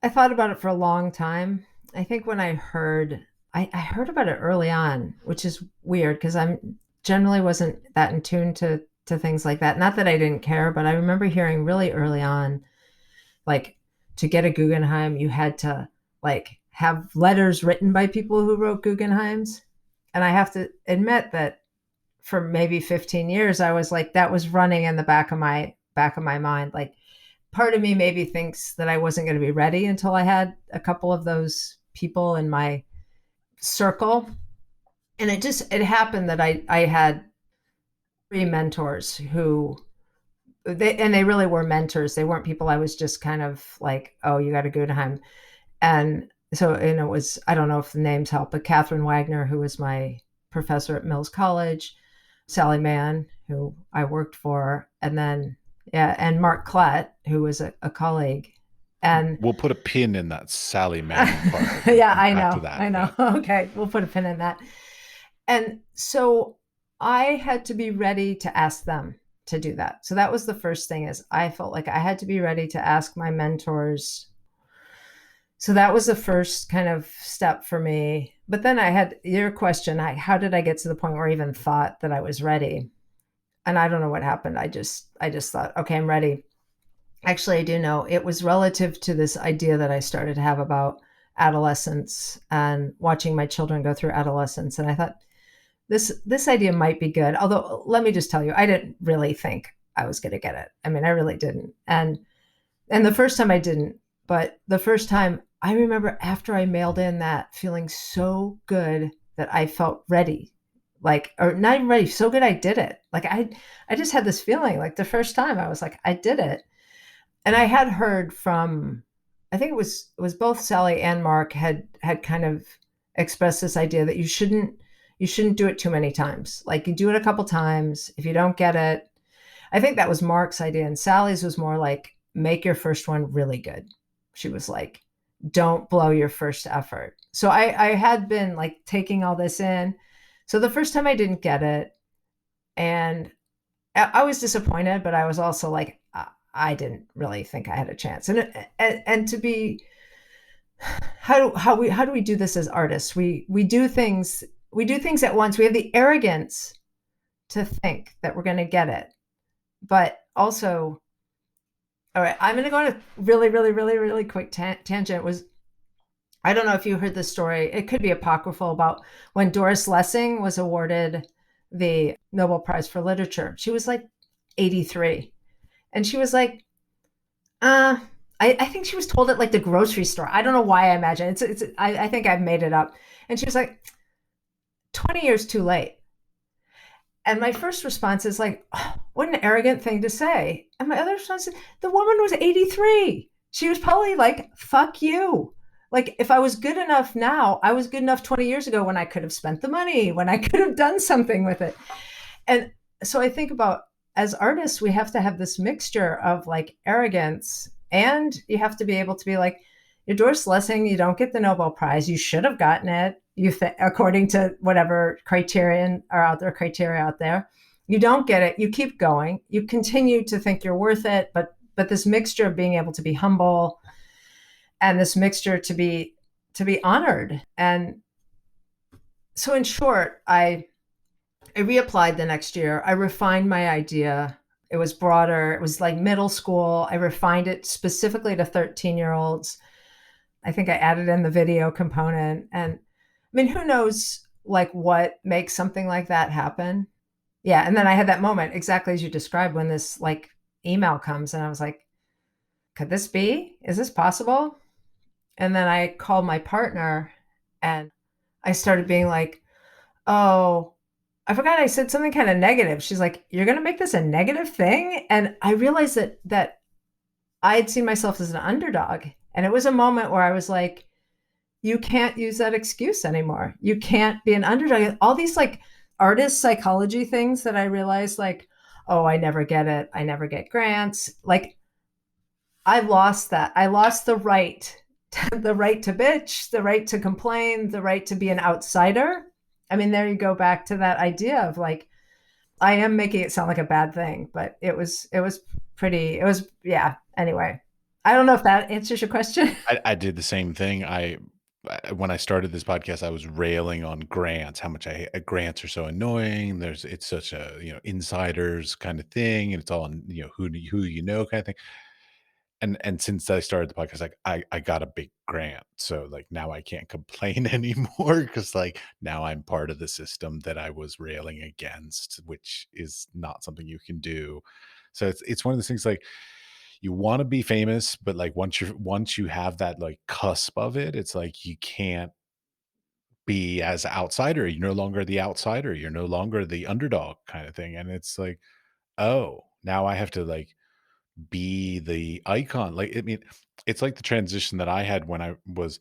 I thought about it for a long time. I think when I heard about it early on, which is weird because I'm generally wasn't that in tune to things like that. Not that I didn't care, but I remember hearing really early on, like, to get a Guggenheim, you had to like have letters written by people who wrote Guggenheims. And I have to admit that for maybe 15 years, I was like, that was running in the back of my mind. Like, part of me maybe thinks that I wasn't going to be ready until I had a couple of those people in my circle. And it happened that I had three mentors they really were mentors. They weren't people I was just kind of like, oh, you got to go to him. And so, and it was, I don't know if the names help, but Catherine Wagner, who was my professor at Mills College, Sally Mann, who I worked for, and then, yeah, and Mark Klett, who was a colleague. And We'll put a pin in that Sally Mann part and yeah, come I back to know. that. I know. Yeah. Okay, we'll put a pin in that. And so I had to be ready to ask them to do that. So that was the first thing, is I felt like I had to be ready to ask my mentors. So that was the first kind of step for me. But then I had your question, how did I get to the point where I even thought that I was ready? And I don't know what happened. I just thought, okay, I'm ready. Actually, I do know it was relative to this idea that I started to have about adolescence and watching my children go through adolescence. And I thought this idea might be good. Although, let me just tell you, I didn't really think I was going to get it. I mean, I really didn't. And the first time I didn't, but the first time I remember after I mailed in that, feeling so good that I felt ready. Like, or not even ready, so good I did it. Like, I just had this feeling, like the first time I was like, I did it. And I had heard from, I think it was both Sally and Mark had kind of expressed this idea that you shouldn't do it too many times. Like, you do it a couple times. If you don't get it, I think that was Mark's idea. And Sally's was more like, make your first one really good. She was like, don't blow your first effort. So I had been like taking all this in. So the first time I didn't get it. And I was disappointed, but I was also like, I didn't really think I had a chance. And to be, how do we do this as artists? We do things at once. We have the arrogance to think that we're going to get it, but also, all right, I'm going to go on a really, really, really, really quick tangent. Was I don't know if you heard this story. It could be apocryphal about when Doris Lessing was awarded the Nobel Prize for Literature. She was like 83. And she was like, uh, I think she was told at like the grocery store. I don't know why I imagine I think I've made it up. And she was like, 20 years too late. And my first response is like, oh, what an arrogant thing to say. And my other response is, the woman was 83. She was probably like, fuck you. Like, if I was good enough now, I was good enough 20 years ago when I could have spent the money, when I could have done something with it. And so I think about, as artists, we have to have this mixture of like arrogance, and you have to be able to be like, you're Doris Lessing, you don't get the Nobel Prize. You should have gotten it. According to whatever criteria out there, you don't get it. You keep going. You continue to think you're worth it, but this mixture of being able to be humble and this mixture to be honored. And so, in short, I reapplied the next year. I refined my idea. It was broader. It was like middle school. I refined it specifically to 13-year-olds. I think I added in the video component. And I mean, who knows like what makes something like that happen? Yeah. And then I had that moment exactly as you described when this like email comes and I was like, could this be? Is this possible? And then I called my partner and I started being like, oh, I forgot I said something kind of negative. She's like, "You're going to make this a negative thing?" And I realized that I had seen myself as an underdog. And it was a moment where I was like, you can't use that excuse anymore. You can't be an underdog. All these like artist psychology things that I realized like, oh, I never get it. I never get grants. Like I lost that. I lost the right, the right to bitch, the right to complain, the right to be an outsider. I mean, there you go back to that idea of like, I am making it sound like a bad thing, but yeah. Anyway, I don't know if that answers your question. I did the same thing. When I started this podcast, I was railing on grants, how much grants are so annoying. It's such a, insiders kind of thing, and it's all on, who you know kind of thing. And since I started the podcast, like I got a big grant, so like now I can't complain anymore because like now I'm part of the system that I was railing against, which is not something you can do. So it's one of those things like you want to be famous, but like once you have that like cusp of it, it's like you can't be as outsider. You're no longer the outsider. You're no longer the underdog kind of thing. And it's like, oh, now I have to like be the icon. Like, I mean, it's like the transition that I had when I was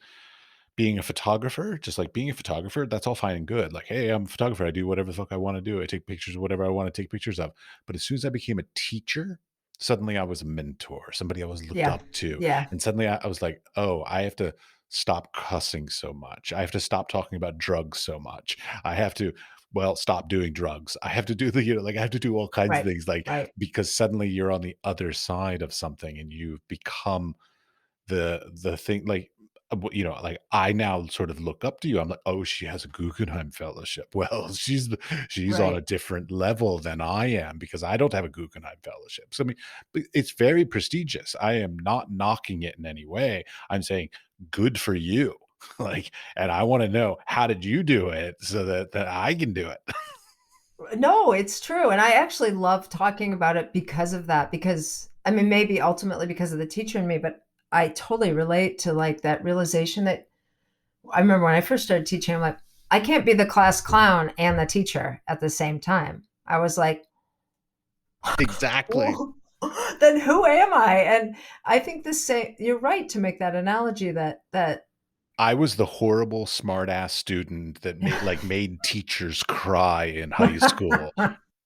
being a photographer, just like being a photographer, that's all fine and good. Like, hey, I'm a photographer. I do whatever the fuck I want to do. I take pictures of whatever I want to take pictures of. But as soon as I became a teacher, suddenly I was a mentor, somebody I was looked Yeah. up to. Yeah. And suddenly I was like, oh, I have to stop cussing so much. I have to stop talking about drugs so much. I have to, well, stop doing drugs. I have to do like I have to do all kinds of Right. things, like, Right. because suddenly you're on the other side of something and you've become the thing, like, like I now sort of look up to you. I'm like, oh, she has a Guggenheim Fellowship. Well, she's on a Right. different level than I am because I don't have a Guggenheim Fellowship. So I mean, it's very prestigious. I am not knocking it in any way. I'm saying good for you. Like, and I want to know, how did you do it so that I can do it? No, it's true. And I actually love talking about it because of that, because I mean, maybe ultimately because of the teacher in me, but I totally relate to like that realization that I remember when I first started teaching, I'm like, I can't be the class clown and the teacher at the same time. I was like, Exactly. well, then who am I? And I think the same, you're right to make that analogy that I was the horrible smart ass student that made teachers cry in high school.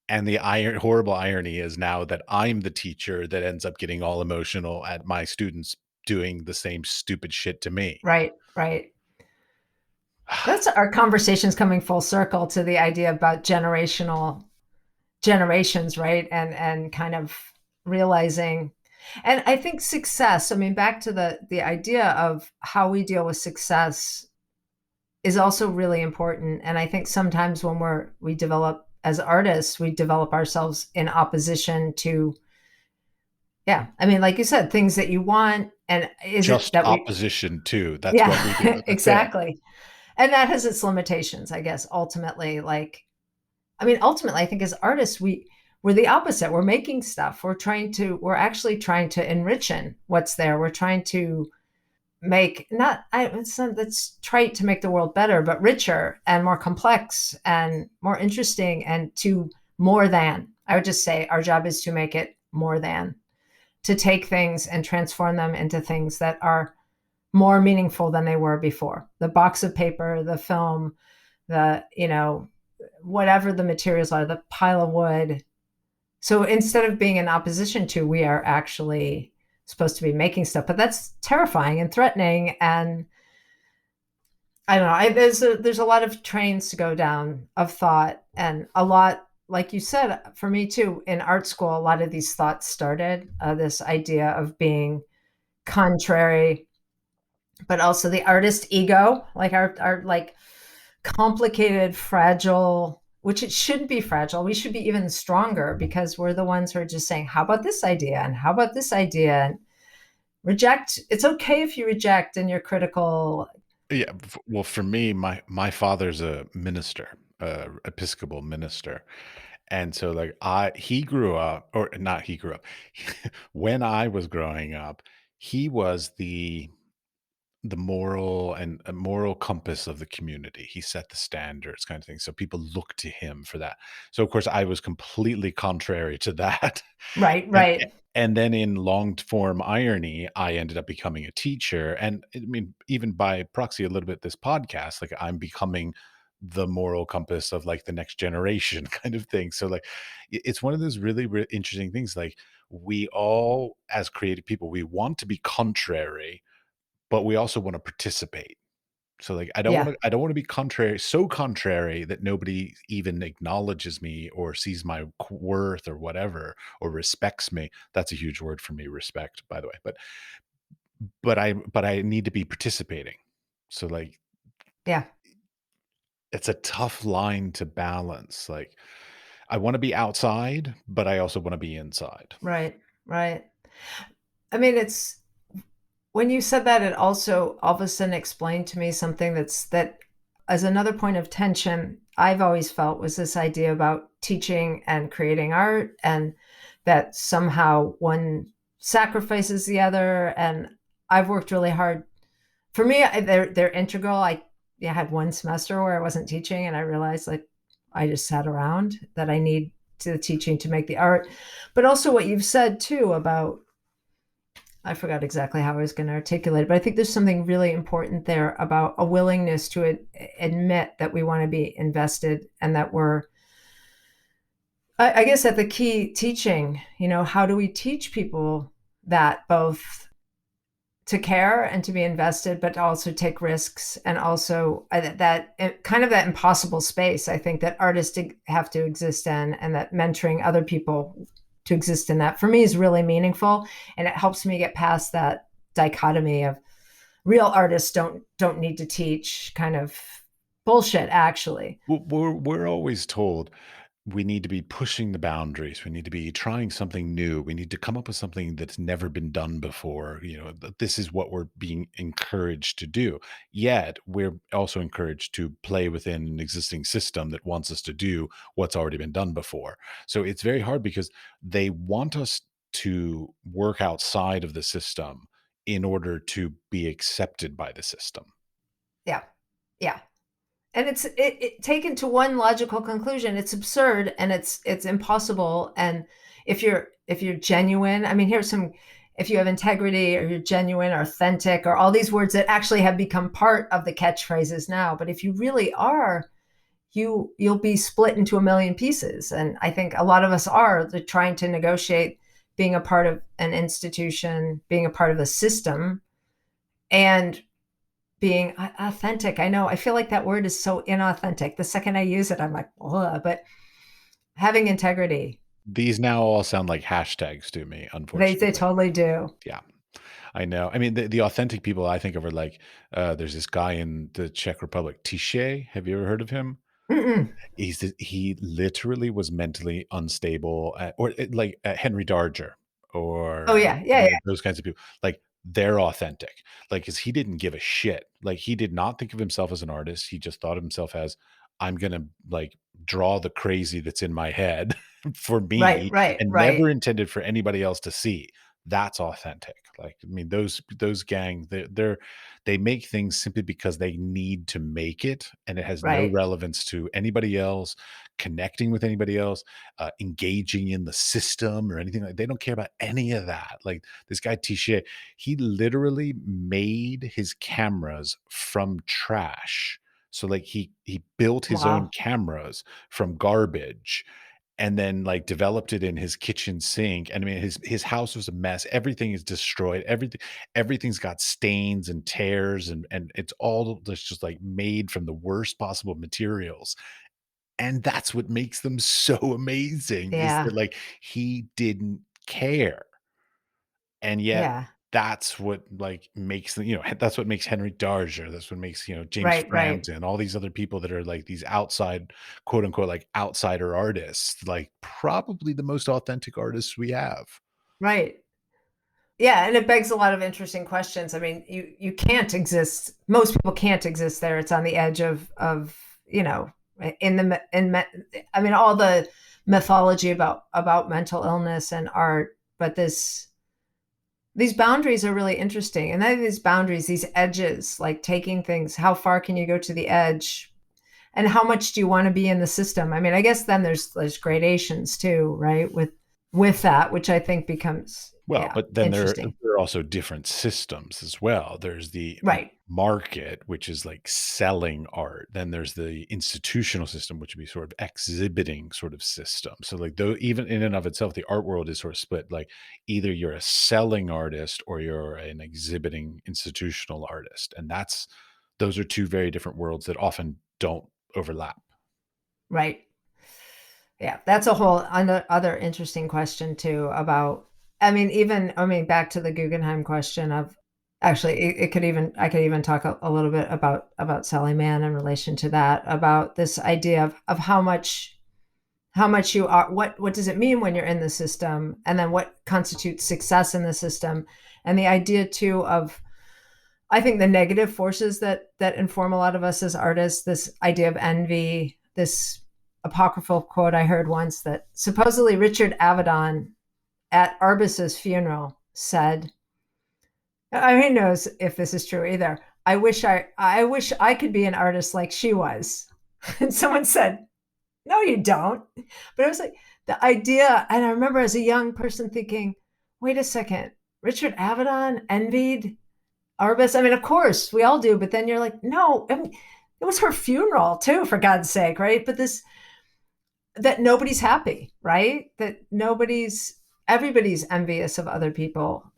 And the horrible irony is now that I'm the teacher that ends up getting all emotional at my students doing the same stupid shit to me. right, right. That's our conversations coming full circle to the idea about generational generations, right? And kind of realizing, and I think success, I mean, back to the idea of how we deal with success is also really important. And I think sometimes when we develop as artists, we develop ourselves in opposition to, yeah, I mean, like you said, things that you want. And is it Just that we, opposition too. That's what we do. yeah, That's it. exactly. And that has its limitations, I guess, ultimately. Like, I mean, ultimately, I think as artists, we're the opposite. We're making stuff. We're actually trying to enrich in what's there. We're trying to make not, that's trite to make the world better, but richer and more complex and more interesting and to more than. I would just say our job is to make it more than, to take things and transform them into things that are more meaningful than they were before. The box of paper, the film, the, whatever the materials are, the pile of wood. So instead of being in opposition to, we are actually supposed to be making stuff, but that's terrifying and threatening. And I don't know. There's a lot of trains to go down of thought, and a lot, like you said, for me too. In art school, a lot of these thoughts started. This idea of being contrary, but also the artist ego, like our like complicated, fragile, which it shouldn't be fragile. We should be even stronger because we're the ones who are just saying, how about this idea? And how about this idea? And reject. It's okay if you reject and you're critical. Yeah. Well, for me, my father's a minister, Episcopal minister. And so like he grew up, or not he grew up. When I was growing up, he was the moral and a moral compass of the community. He set the standards kind of thing. So people look to him for that. So of course I was completely contrary to that. Right, And right. and then in long form irony, I ended up becoming a teacher. And I mean, even by proxy, a little bit this podcast, like I'm becoming the moral compass of like the next generation kind of thing. So like it's one of those really, really interesting things. Like we all, as creative people, we want to be contrary, but we also want to participate. So like Yeah, I don't want to be contrary, so contrary that nobody even acknowledges me or sees my worth or whatever or respects me. That's a huge word for me, respect, by the way. But I need to be participating. So like yeah. it's a tough line to balance. Like I want to be outside, but I also want to be inside. Right, right. I mean, it's when you said that, it also all of a sudden explained to me something that as another point of tension I've always felt was this idea about teaching and creating art, and that somehow one sacrifices the other. And I've worked really hard. For me, they're integral. Had one semester where I wasn't teaching, and I realized like I just sat around, that I need to the teaching to make the art. But also what you've said too about, I forgot exactly how I was going to articulate it, but I think there's something really important there about a willingness to admit that we want to be invested, and that we're, I guess, at the key teaching, how do we teach people that both to care and to be invested, but to also take risks, and also that kind of that impossible space, I think, that artists have to exist in, and that mentoring other people to exist in that, for me, is really meaningful. And it helps me get past that dichotomy of real artists don't need to teach kind of bullshit, actually. We're always told we need to be pushing the boundaries. We need to be trying something new. We need to come up with something that's never been done before. This is what we're being encouraged to do. Yet we're also encouraged to play within an existing system that wants us to do what's already been done before. So it's very hard because they want us to work outside of the system in order to be accepted by the system. Yeah, yeah. And it taken to one logical conclusion, it's absurd, and it's impossible. And if you're genuine, I mean, here's some, if you have integrity, or you're genuine or authentic, or all these words that actually have become part of the catchphrases now, but if you really are, you'll be split into a million pieces. And I think a lot of us are, they're trying to negotiate being a part of an institution, being a part of a system, and being authentic. I know, I feel like that word is so inauthentic. The second I use it, I'm like, ugh. But having integrity. These now all sound like hashtags to me, They unfortunately. totally do. Yeah, I know. I mean, the authentic people I think of are like, there's this guy in the Czech Republic, Tiché. Have you ever heard of him? Mm-mm. He literally was mentally unstable, like Henry Darger Oh or yeah, yeah, yeah. those kinds of people. Like they're authentic, like because he didn't give a shit. Like he did not think of himself as an artist. He just thought of himself as I'm gonna like draw the crazy that's in my head for Right, me, right, and right, never intended for anybody else to see. That's authentic. Like I mean, those gang they make things simply because they need to make it, and it has no right, relevance to anybody else, connecting with anybody else, engaging in the system or anything. Like they don't care about any of that. Like this guy Tiché, he literally made his cameras from trash. So like he built his own wow, cameras from garbage and then like developed it in his kitchen sink. And I mean, his house was a mess. Everything is destroyed. Everything's got stains and tears, and it's all just like made from the worst possible materials. And that's what makes them so amazing is yeah, that like he didn't care. And yet yeah, that's what like makes the, that's what makes Henry Darger. That's what makes, James right, right, Franzen, all these other people that are like these outside, quote unquote, like outsider artists, like probably the most authentic artists we have. right. Yeah, and it begs a lot of interesting questions. I mean, you can't exist. Most people can't exist there. It's on the edge of you know in the in I mean all the mythology about mental illness and art, but these boundaries are really interesting. And then these boundaries, these edges, like taking things, how far can you go to the edge? And how much do you want to be in the system? I mean, I guess then there's gradations too, right? With that, which I think becomes Well, yeah, but then interesting. there are also different systems as well. There's the Right. market, which is like selling art. Then there's the institutional system, which would be sort of exhibiting sort of system. So like though even in and of itself, the art world is sort of split. Like either you're a selling artist or you're an exhibiting institutional artist. And those are two very different worlds that often don't overlap. Right. Yeah, that's a whole other interesting question too about I mean even I mean back to the Guggenheim question of actually it could even I could even talk a little bit about Sally Mann in relation to that about this idea of how much you are what does it mean when you're in the system and then what constitutes success in the system and the idea too of I think the negative forces that inform a lot of us as artists, this idea of envy, this apocryphal quote I heard once that supposedly Richard Avedon at Arbus's funeral said, I mean, who knows if this is true either. I wish I could be an artist like she was. And someone said, no, you don't. But it was like the idea, and I remember as a young person thinking, wait a second, Richard Avedon envied Arbus. I mean, of course, we all do, but then you're like, no, I mean, it was her funeral too, for God's sake, right? But this that nobody's happy, right? That everybody's envious of other people,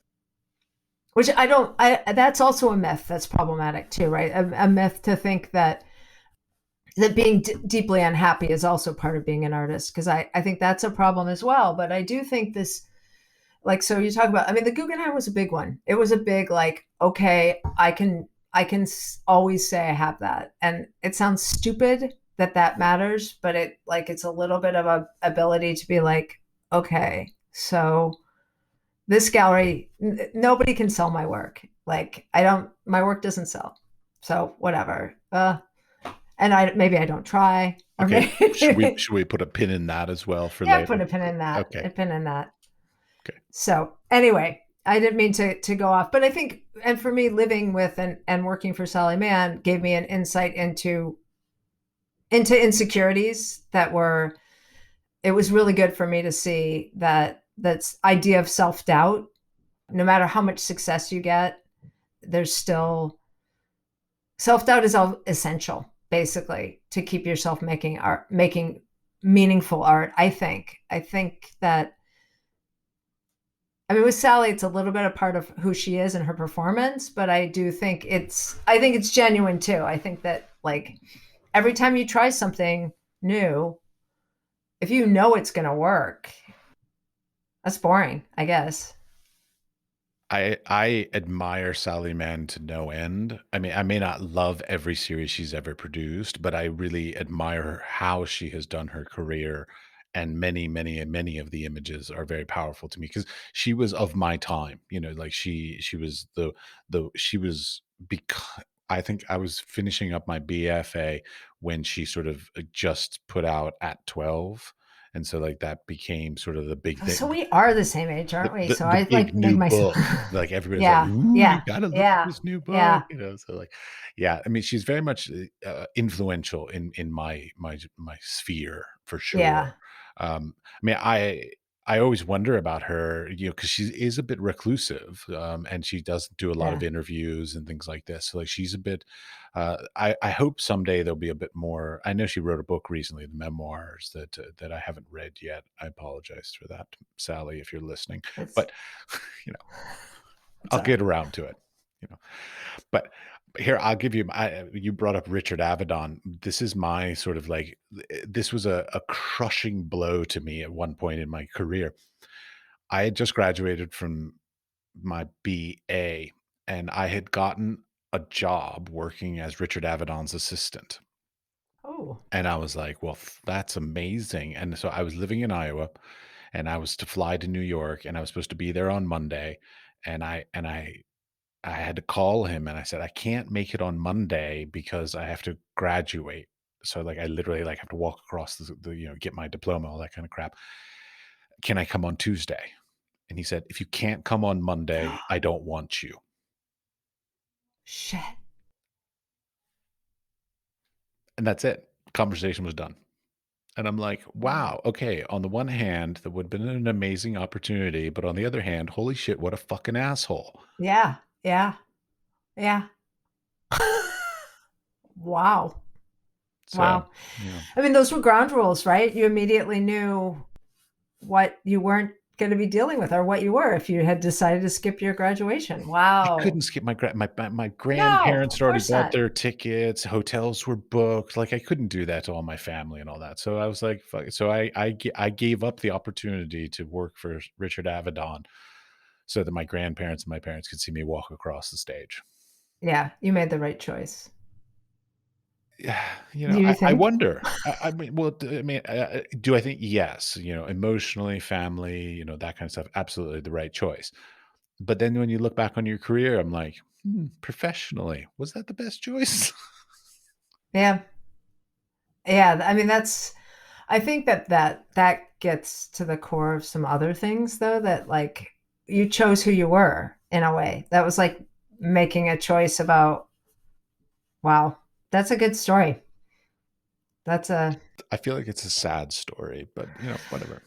which I don't. I that's also a myth that's problematic too, right? A myth to think that being deeply unhappy is also part of being an artist, because I think that's a problem as well. But I do think this like so you talk about I mean the Guggenheim was a big one. It was a big like okay I can always say I have that and it sounds stupid that matters but it like it's a little bit of a ability to be like okay so this gallery nobody can sell my work like I don't my work doesn't sell so whatever and I maybe I don't try or Okay. maybe Should we put a pin in that as well for yeah put later? a pin in that Okay. a pin in that. Okay. So anyway, I didn't mean to go off, but I think, and for me, living with and working for Sally Mann gave me an insight into insecurities that were. It was really good for me to see that's idea of self doubt. No matter how much success you get, there's still self doubt is all essential, basically, to keep yourself making art, making meaningful art. I think that I mean, with Sally, it's a little bit a part of who she is and her performance, but I think it's genuine too. I think that like every time you try something new, if you know it's going to work, that's boring, I guess. I admire Sally Mann to no end. I mean, I may not love every series she's ever produced, but I really admire how she has done her career. And many of the images are very powerful to me because she was of my time. You know, like she was she was because I think I was finishing up my BFA when she sort of just put out at 12. And so like that became sort of the big So thing, we are the same age, aren't we? So the I big like make new myself. book. Like everybody's like, Yeah, "Ooh, you yeah, gotta look at yeah, this new book," yeah, you know. So like, yeah, I mean, she's very much influential in my sphere for yeah, sure. I mean, I always wonder about her, you know, because she is a bit reclusive, and she doesn't do a lot of yeah. interviews and things like this. So like, she's a bit. I hope someday there'll be a bit more. I know she wrote a book recently, the memoirs that I haven't read yet. I apologize for that, Sally, if you're listening. It's But you know, it's I'll all get right. around to it. You know, but here I'll give you. You brought up Richard Avedon. This is my sort of like. This was a crushing blow to me at one point in my career. I had just graduated from my BA, and I had gotten a job working as Richard Avedon's assistant. Oh, And I was like, well, that's amazing. And so I was living in Iowa and I was to fly to New York and I was supposed to be there on Monday. And I had to call him and I said, I can't make it on Monday because I have to graduate. So like I literally like have to walk across the you know, get my diploma, all that kind of crap. Can I come on Tuesday? And he said, if you can't come on Monday, I don't want you. shit. And that's it. Conversation was done. And I'm like, Wow. wow, okay. On the one hand, that would have been an amazing opportunity. But on the other hand, holy shit, what a fucking asshole. Yeah, yeah, yeah. Wow. So, Wow. you know, I mean, those were ground rules, right? You immediately knew what you weren't going to be dealing with or what you were if you had decided to skip your graduation. I Wow. couldn't skip my No, grandparents of had already course bought not. their tickets, hotels were booked. Like I couldn't do that to all my family and all that. So I was like, fuck it. So I gave up the opportunity to work for Richard Avedon so that my grandparents and my parents could see me walk across the stage. Yeah, you made the right choice. Yeah, you Do know, you I think? wonder. I mean, well, I mean, do I think yes? You know, emotionally, family, you know, that kind of stuff. Absolutely, the right choice. But then when you look back on your career, I'm like, professionally, was that the best choice? Yeah. Yeah, I mean that's I think that gets to the core of some other things though that like you chose who you were in a way. That was like making a choice about wow, that's a good story. That's a I feel like it's a sad story, but you know, whatever.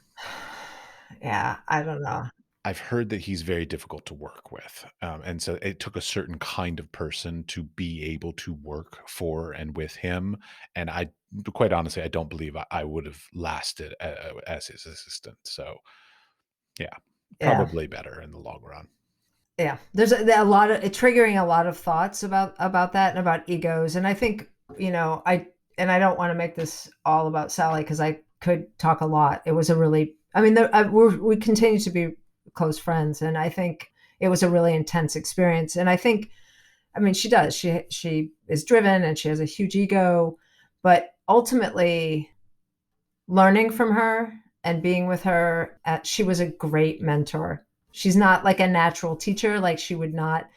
yeah, I don't know. I've heard that he's very difficult to work with, and so it took a certain kind of person to be able to work for and with him. And I, quite honestly, I don't believe I would have lasted as his assistant. So yeah, Yeah. probably better in the long run. Yeah. There's a lot of it triggering a lot of thoughts about that and about egos. And I think, I don't want to make this all about Sally because I could talk a lot. It was a really I mean, we continue to be close friends and I think it was a really intense experience. And I think I mean, she does. She is driven and she has a huge ego, but ultimately learning from her and being with her, she was a great mentor. She's not like a natural teacher, like she would not,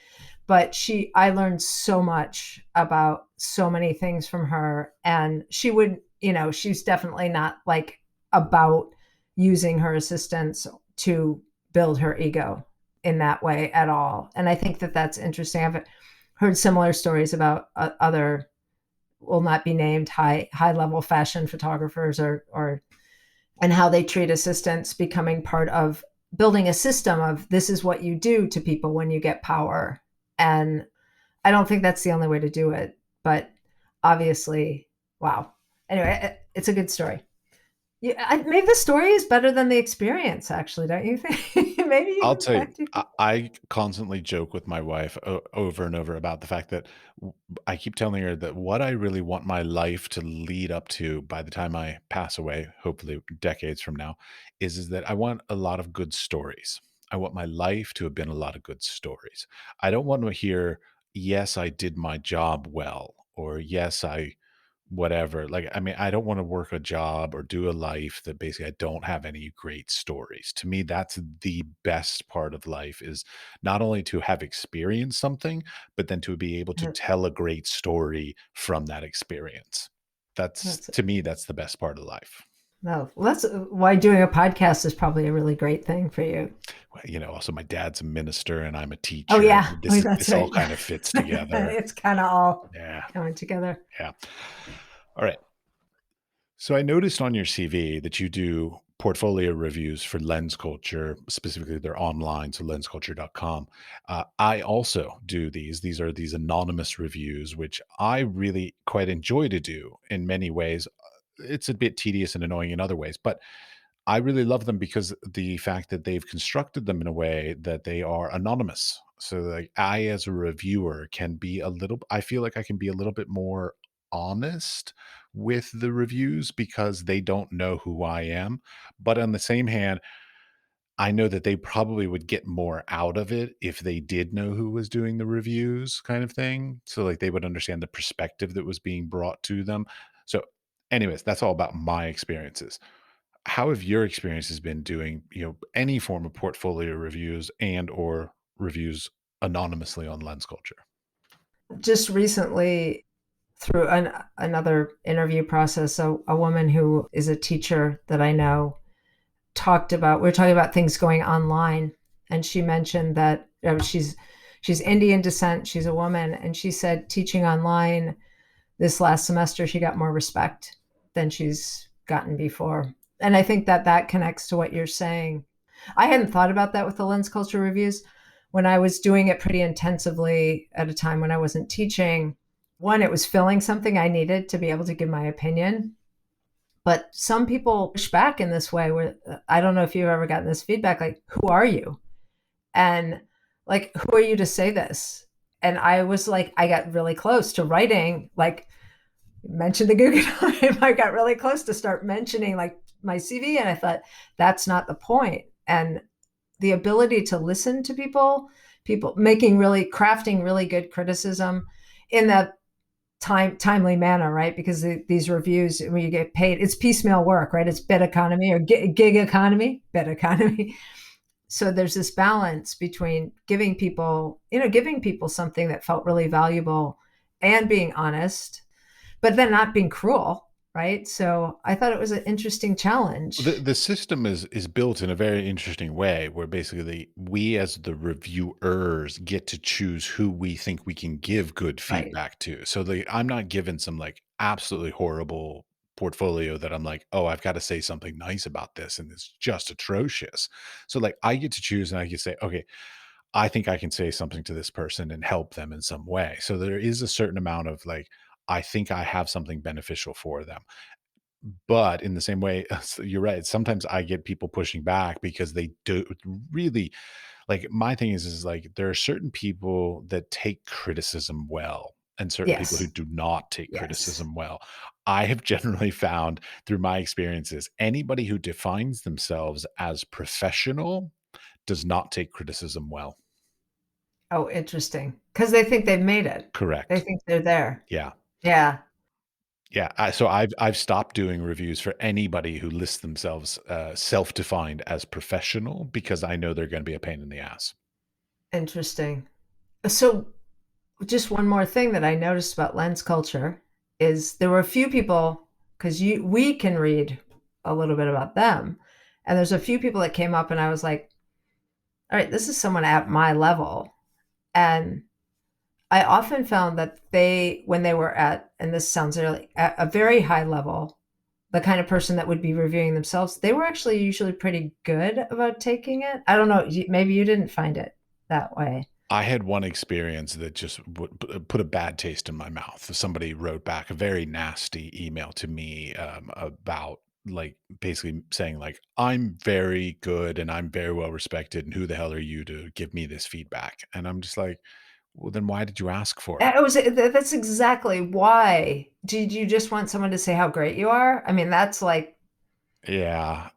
but I learned so much about so many things from her. And she would, she's definitely not like about using her assistants to build her ego in that way at all. And I think that that's interesting. I've heard similar stories about other will not be named high level fashion photographers or and how they treat assistants becoming part of building a system of this is what you do to people when you get power. And I don't think that's the only way to do it, but obviously, wow. Anyway, it's a good story. Yeah, maybe the story is better than the experience, actually, don't you think? Maybe you I'll can tell you, affect people. I constantly joke with my wife over and over about the fact that I keep telling her that what I really want my life to lead up to by the time I pass away, hopefully decades from now, is that I want a lot of good stories. I want my life to have been a lot of good stories. I don't want to hear, yes, I did my job well, or yes, I whatever. Like, I mean, I don't want to work a job or do a life that basically I don't have any great stories. To me, that's the best part of life is not only to have experienced something, but then to be able to That tell a great story from that experience. That's that's to me, that's the best part of life. no, well, that's why doing a podcast is probably a really great thing for you. Well, also my dad's a minister and I'm a Oh, teacher. yeah. Oh, that's This all right. kind of fits together. It's kinda all Yeah. coming together. Yeah. All right. So I noticed on your CV that you do portfolio reviews for Lens Culture, specifically they're online, so lensculture.com. I also do these. These are these anonymous reviews, which I really quite enjoy to do in many ways. It's a bit tedious and annoying in other ways, but I really love them because the fact that they've constructed them in a way that they are anonymous. So like I as a reviewer can be a little I feel like I can be a little bit more honest with the reviews because they don't know who I am. But on the same hand, I know that they probably would get more out of it if they did know who was doing the reviews kind of thing. So like they would understand the perspective that was being brought to them. So anyways, that's all about my experiences. How have your experiences been doing, any form of portfolio reviews and or reviews anonymously on Lens Culture? Just recently, through another interview process, a woman who is a teacher that I know we were talking about things going online, and she mentioned that she's Indian descent, she's a woman, and she said teaching online this last semester she got more respect than she's gotten before. And I think that that connects to what you're saying. I hadn't thought about that with the Lens Culture reviews. When I was doing it pretty intensively at a time when I wasn't teaching, one, it was filling something I needed to be able to give my opinion. But some people push back in this way where I don't know if you've ever gotten this feedback like, who are you? And like, who are you to say this? And I was like, I got really close to writing, like, mention the Guggenheim. I got really close to start mentioning like my CV. And I thought, that's not the point. And the ability to listen to people crafting really good criticism in that timely manner, right? Because these reviews, when you get paid, it's piecemeal work, right? It's bit economy or gig economy, bit economy. So there's this balance between giving people something that felt really valuable and being honest, but then not being cruel, right? So I thought it was an interesting challenge. The system is built in a very interesting way where basically we as the reviewers get to choose who we think we can give good Right. feedback to. So I'm not given some like absolutely horrible portfolio that I'm like, oh, I've got to say something nice about this and it's just atrocious. So like I get to choose and I can say, okay, I think I can say something to this person and help them in some way. So there is a certain amount of like, I think I have something beneficial for them. But in the same way, so you're right. Sometimes I get people pushing back because they do really like my thing is like there are certain people that take criticism well and certain people who Yes. do not take Yes. criticism well. I have generally found through my experiences, anybody who defines themselves as professional does not take criticism well. Oh, interesting. Because they think they've made it. They Correct. think they're there. Yeah. Yeah. Yeah, so I've stopped doing reviews for anybody who lists themselves, self-defined as professional because I know they're gonna be a pain in the ass. Interesting. So just one more thing that I noticed about lens culture is there were a few people because you we can read a little bit about them. And there's a few people that came up and I was like, all right, this is someone at my level. And I often found that when they were and this sounds really at a very high level, the kind of person that would be reviewing themselves, they were actually usually pretty good about taking it. I don't know. Maybe you didn't find it that way. I had one experience that just would put a bad taste in my mouth. Somebody wrote back a very nasty email to me, about like basically saying like, "I'm very good and I'm very well respected, and who the hell are you to give me this feedback?" And I'm just like, "Well, then why did you ask for it?" It was that's exactly why. Did you just want someone to say how great you are? I mean, that's like Yeah,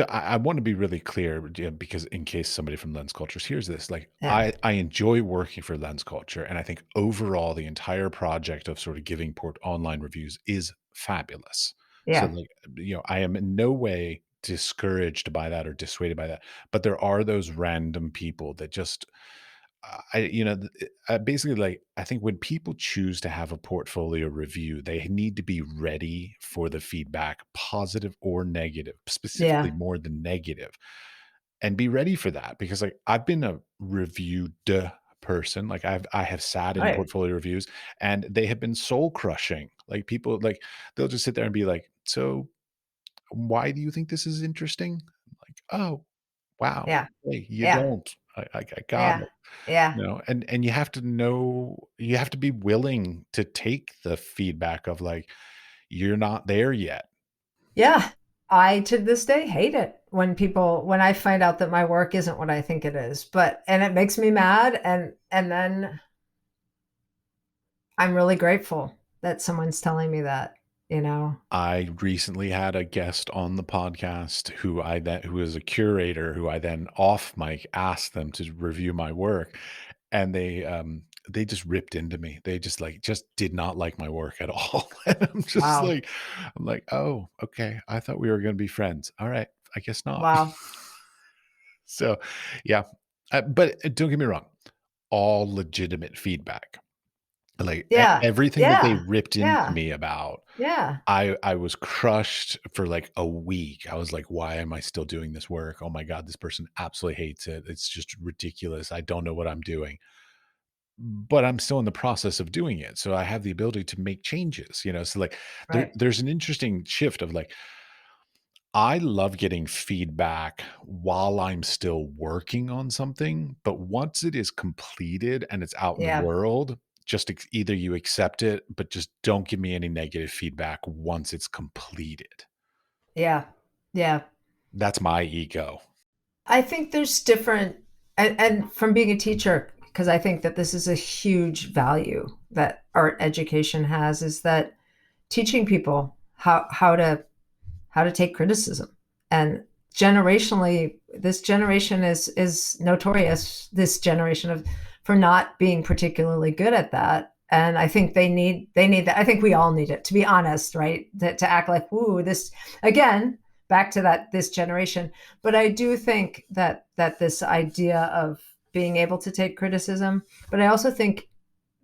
I want to be really clear, yeah, because in case somebody from Lens Cultures hears this, like yeah, I enjoy working for Lens Culture, and I think overall the entire project of sort of giving port online reviews is fabulous. So yeah, like, I am in no way discouraged by that or dissuaded by that, but there are those random people that just basically, like, I think when people choose to have a portfolio review, they need to be ready for the feedback, positive or negative, specifically yeah. more the negative, and be ready for that because, like, I've been a reviewed person. Like, I have sat in Right. portfolio reviews, and they have been soul crushing. Like, people, like, they'll just sit there and be like, "So, why do you think this is interesting?" Like, "Oh, wow. Yeah. Hey, you Yeah. don't. I got Yeah. it." Yeah. And you have to be willing to take the feedback of, like, you're not there yet. Yeah. I, to this day, hate it when I find out that my work isn't what I think it is, but and it makes me mad, and then I'm really grateful that someone's telling me that, you know? I recently had a guest on the podcast who is a curator who I then off mic asked them to review my work, and they just ripped into me. They just, like, just did not like my work at all. And Wow. I'm like, "Oh, okay. I thought we were gonna be friends. Alright, I guess not." Wow. So, yeah, but don't get me wrong, all legitimate feedback. Like, Yeah. everything that they Yeah. ripped into Yeah. me about, Yeah. I was crushed for, like, a week. I was like, "Why am I still doing this work? Oh my god, this person absolutely hates it. It's just ridiculous. I don't know what I'm doing." But I'm still in the process of doing it, so I have the ability to make changes, so, like, Right. there's an interesting shift of, like, I love getting feedback while I'm still working on something, but once it is completed and it's out in the Yeah. world, just either you accept it, but just don't give me any negative feedback once it's completed. Yeah. Yeah. That's my ego. I think there's different and from being a teacher, because I think that this is a huge value that art education has, is that teaching people how to take criticism. And generationally, this generation is notorious, this generation of for not being particularly good at that. And I think they need that. I think we all need it, to be honest, right? To act like, ooh, this again, back to that this generation. But I do think that this idea of being able to take criticism, but I also think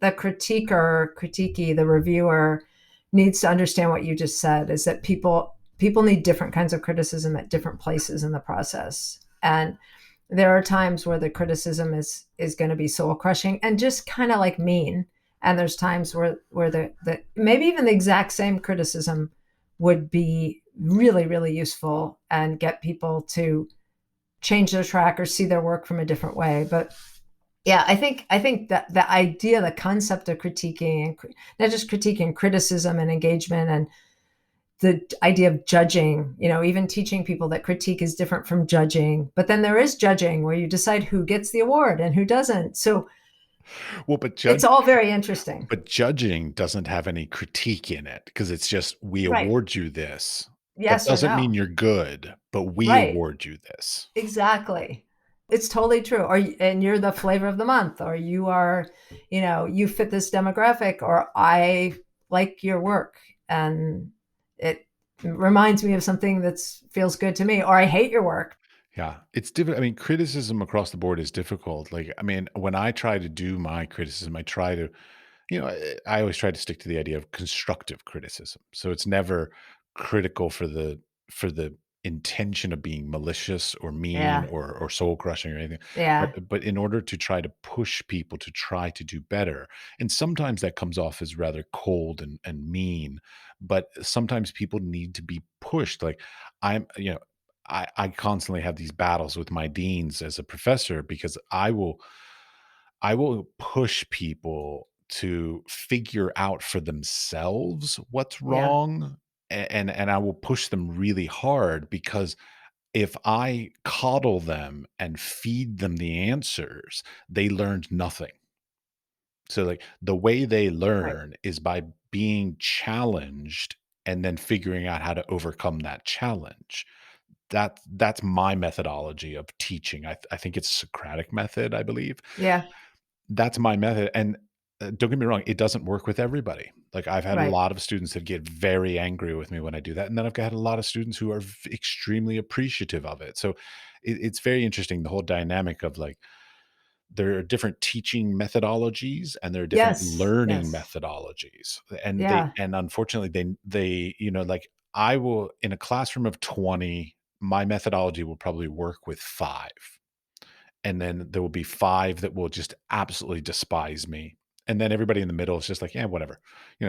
the critiquer, critiquee, the reviewer needs to understand what you just said, is that people need different kinds of criticism at different places in the process. And there are times where the criticism is going to be soul crushing and just kind of like mean. And there's times where the maybe even the exact same criticism would be really, really useful and get people to change their track or see their work from a different way. But yeah, I think that the idea, the concept of critiquing, and not just critiquing, criticism and engagement, and the idea of judging, even teaching people that critique is different from judging. But then there is judging where you decide who gets the award and who doesn't. So Well, it's all very interesting. but judging doesn't have any critique in it because it's just, "We Right. award you this. That Yes or doesn't no. mean you're good, but we Right. award you this." Exactly. It's totally true. And you're the flavor of the month, or you are, you fit this demographic, or I like your work and it reminds me of something that feels good to me, or I hate your work. Yeah, it's difficult. I mean, criticism across the board is difficult. Like, I mean, when I try to do my criticism, I try to, I always try to stick to the idea of constructive criticism. So it's never critical for the intention of being malicious or mean Yeah. or soul crushing or anything. Yeah. But in order to try to push people to try to do better, and sometimes that comes off as rather cold and mean, but sometimes people need to be pushed. Like I'm, I constantly have these battles with my deans as a professor because I will push people to figure out for themselves what's Yeah. wrong and I will push them really hard because if I coddle them and feed them the answers, they learned nothing. So, like, the way they Right. learn is by being challenged and then figuring out how to overcome that challenge. That's my methodology of teaching. I think it's Socratic method, I believe. Yeah. That's my method, and, don't get me wrong, it doesn't work with everybody. Like, I've had a Right. lot of students that get very angry with me when I do that, and then I've got a lot of students who are extremely appreciative of it. So, it's very interesting, the whole dynamic of, like, there are different teaching methodologies and there are different Yes. learning Yes. methodologies, and Yeah. unfortunately they like, I will, in a classroom of 20, my methodology will probably work with 5, and then there will be 5 that will just absolutely despise me, and then everybody in the middle is just like, yeah, whatever,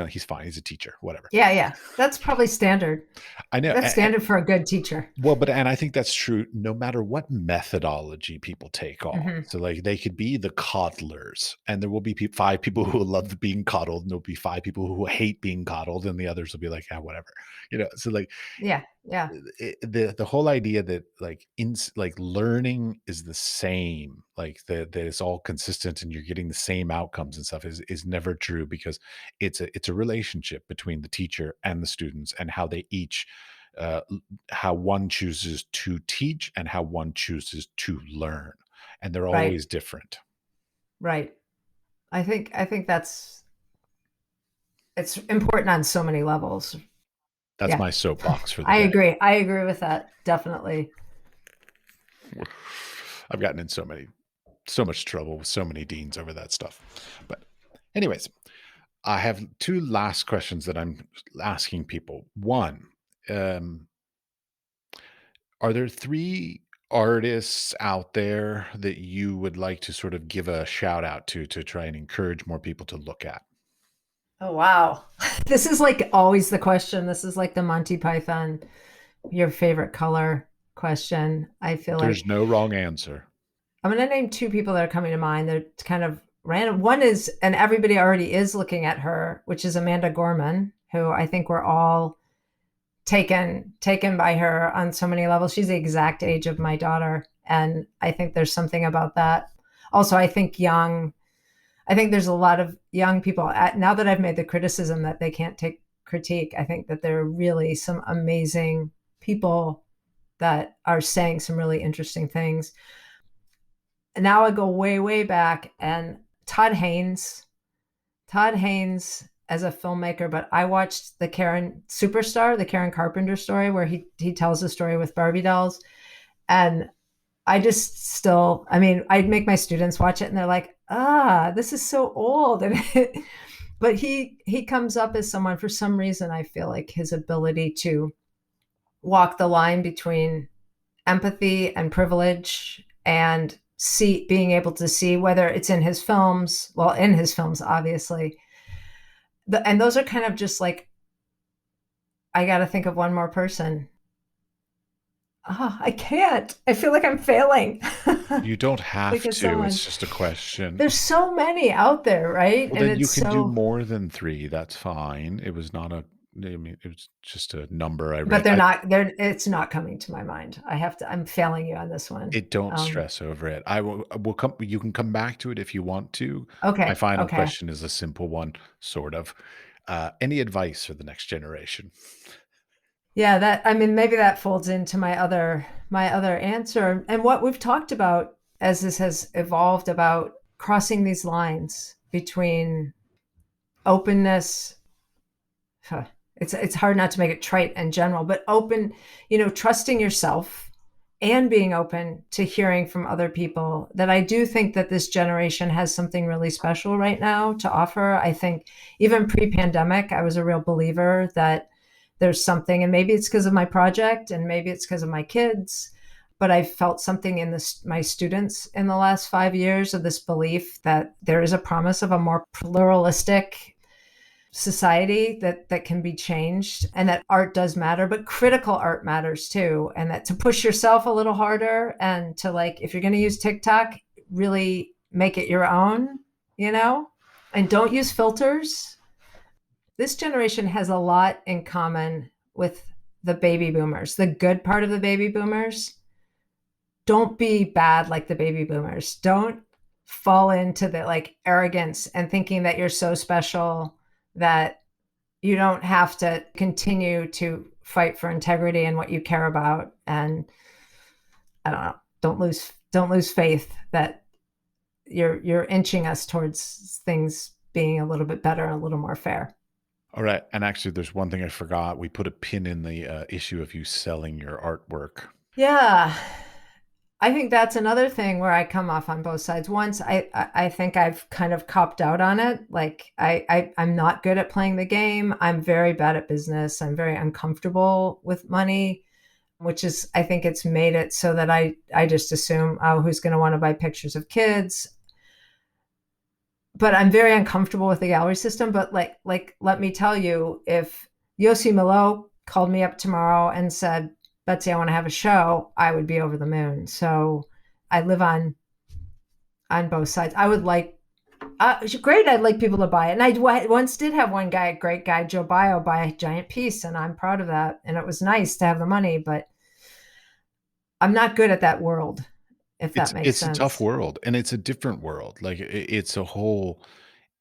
he's fine, he's a teacher, whatever. Yeah. Yeah. That's probably standard. I know. That's standard for a good teacher. Well, but and I think that's true no matter what methodology people take on. Hmm. So, like, they could be the coddlers, and there will be 5 people who will love being coddled, and there'll be 5 people who hate being coddled, and the others will be like, "Ah, whatever." So, like, Yeah. Yeah. the whole idea that, like, like, learning is the same, like, that it's all consistent and you're getting the same outcomes and stuff is never true, because it's a relationship between the teacher and the students and how they each, how one chooses to teach and how one chooses to learn, and they're Right. always different. Right. I think that's it's important on so many levels. That's Yeah. my soapbox for the I day. agree. I agree with that. Definitely. I've gotten in so much trouble with so many deans over that stuff. But anyways, I have 2 last questions that I'm asking people. One, um, are there 3 artists out there that you would like to sort of give a shout out to try and encourage more people to look at? Oh wow. This is like always the question. This is like the Monty Python, your favorite color question. I feel There's like no wrong answer. I'm going to name two people that are coming to mind. They're kind of random. One is, and everybody already is looking at her, which is Amanda Gorman, who I think we're all taken by her on so many levels. She's the exact age of my daughter, and I think there's something about that. Also, I think there's a lot of young people now that I've made the criticism that they can't take critique. I think that there are really some amazing people that are saying some really interesting things. And now I go way, way back, and Todd Haynes, Todd Haynes as a filmmaker, but I watched the Karen Superstar, the Karen Carpenter story, where he tells the story with Barbie dolls, and I just still, I mean, I'd make my students watch it, and they're like, this is so old, and but he comes up as someone, for some reason, I feel like his ability to walk the line between empathy and privilege and being able to see, whether it's in his films, well, in his films obviously, and those are kind of just like, I got to think of one more person. I can't, I feel like I'm failing. You don't have Think of to, someone. it's just a question. There's so many out there, right? Well, And then you it's can do so, more than 3, that's fine. It was not a I mean, it was just a number I but read. I it's not coming to my mind. I'm failing you on this one. It don't um stress over it. I will come you can come back to it if you want to. My okay. final Okay. question is a simple one, sort of. Any advice for the next generation? Yeah, that, I mean, maybe that folds into my other answer, and what we've talked about as this has evolved, about crossing these lines between openness. Huh, it's hard not to make it trite and general, but open, trusting yourself and being open to hearing from other people. That I do think that this generation has something really special right now to offer. I think even pre-pandemic, I was a real believer that there's something, and maybe it's because of my project and maybe it's because of my kids, but I felt something in my students in the last 5 years, of this belief that there is a promise of a more pluralistic society that can be changed, and that art does matter, but critical art matters too, and that to push yourself a little harder, and to, like, if you're going to use TikTok, really make it your own, you know and don't use filters. This generation has a lot in common with the baby boomers, the good part of the baby boomers. Don't be bad like the baby boomers. Don't fall into the like arrogance and thinking that you're so special that you don't have to continue to fight for integrity and what you care about. And I don't know, don't lose faith that you're inching us towards things being a little bit better and a little more fair. All right. And actually, there's one thing I forgot. We put a pin in the issue of you selling your artwork. Yeah. I think that's another thing where I come off on both sides. Once I think I've kind of copped out on it. Like I'm not good at playing the game. I'm very bad at business. I'm very uncomfortable with money, which is, I think it's made it so that I just assume, oh, who's going to want to buy pictures of kids? But I'm very uncomfortable with the gallery system. But let me tell you, if Yossi Malo called me up tomorrow and said, Betsy, I want to have a show, I would be over the moon. So I live on both sides. I would like, great. I'd like people to buy it. And I once did have one guy, a great guy, Joe Bio, buy a giant piece, and I'm proud of that. And it was nice to have the money, but I'm not good at that world, if that makes It's a tough sense. world, and it's a different world. Like it's a whole,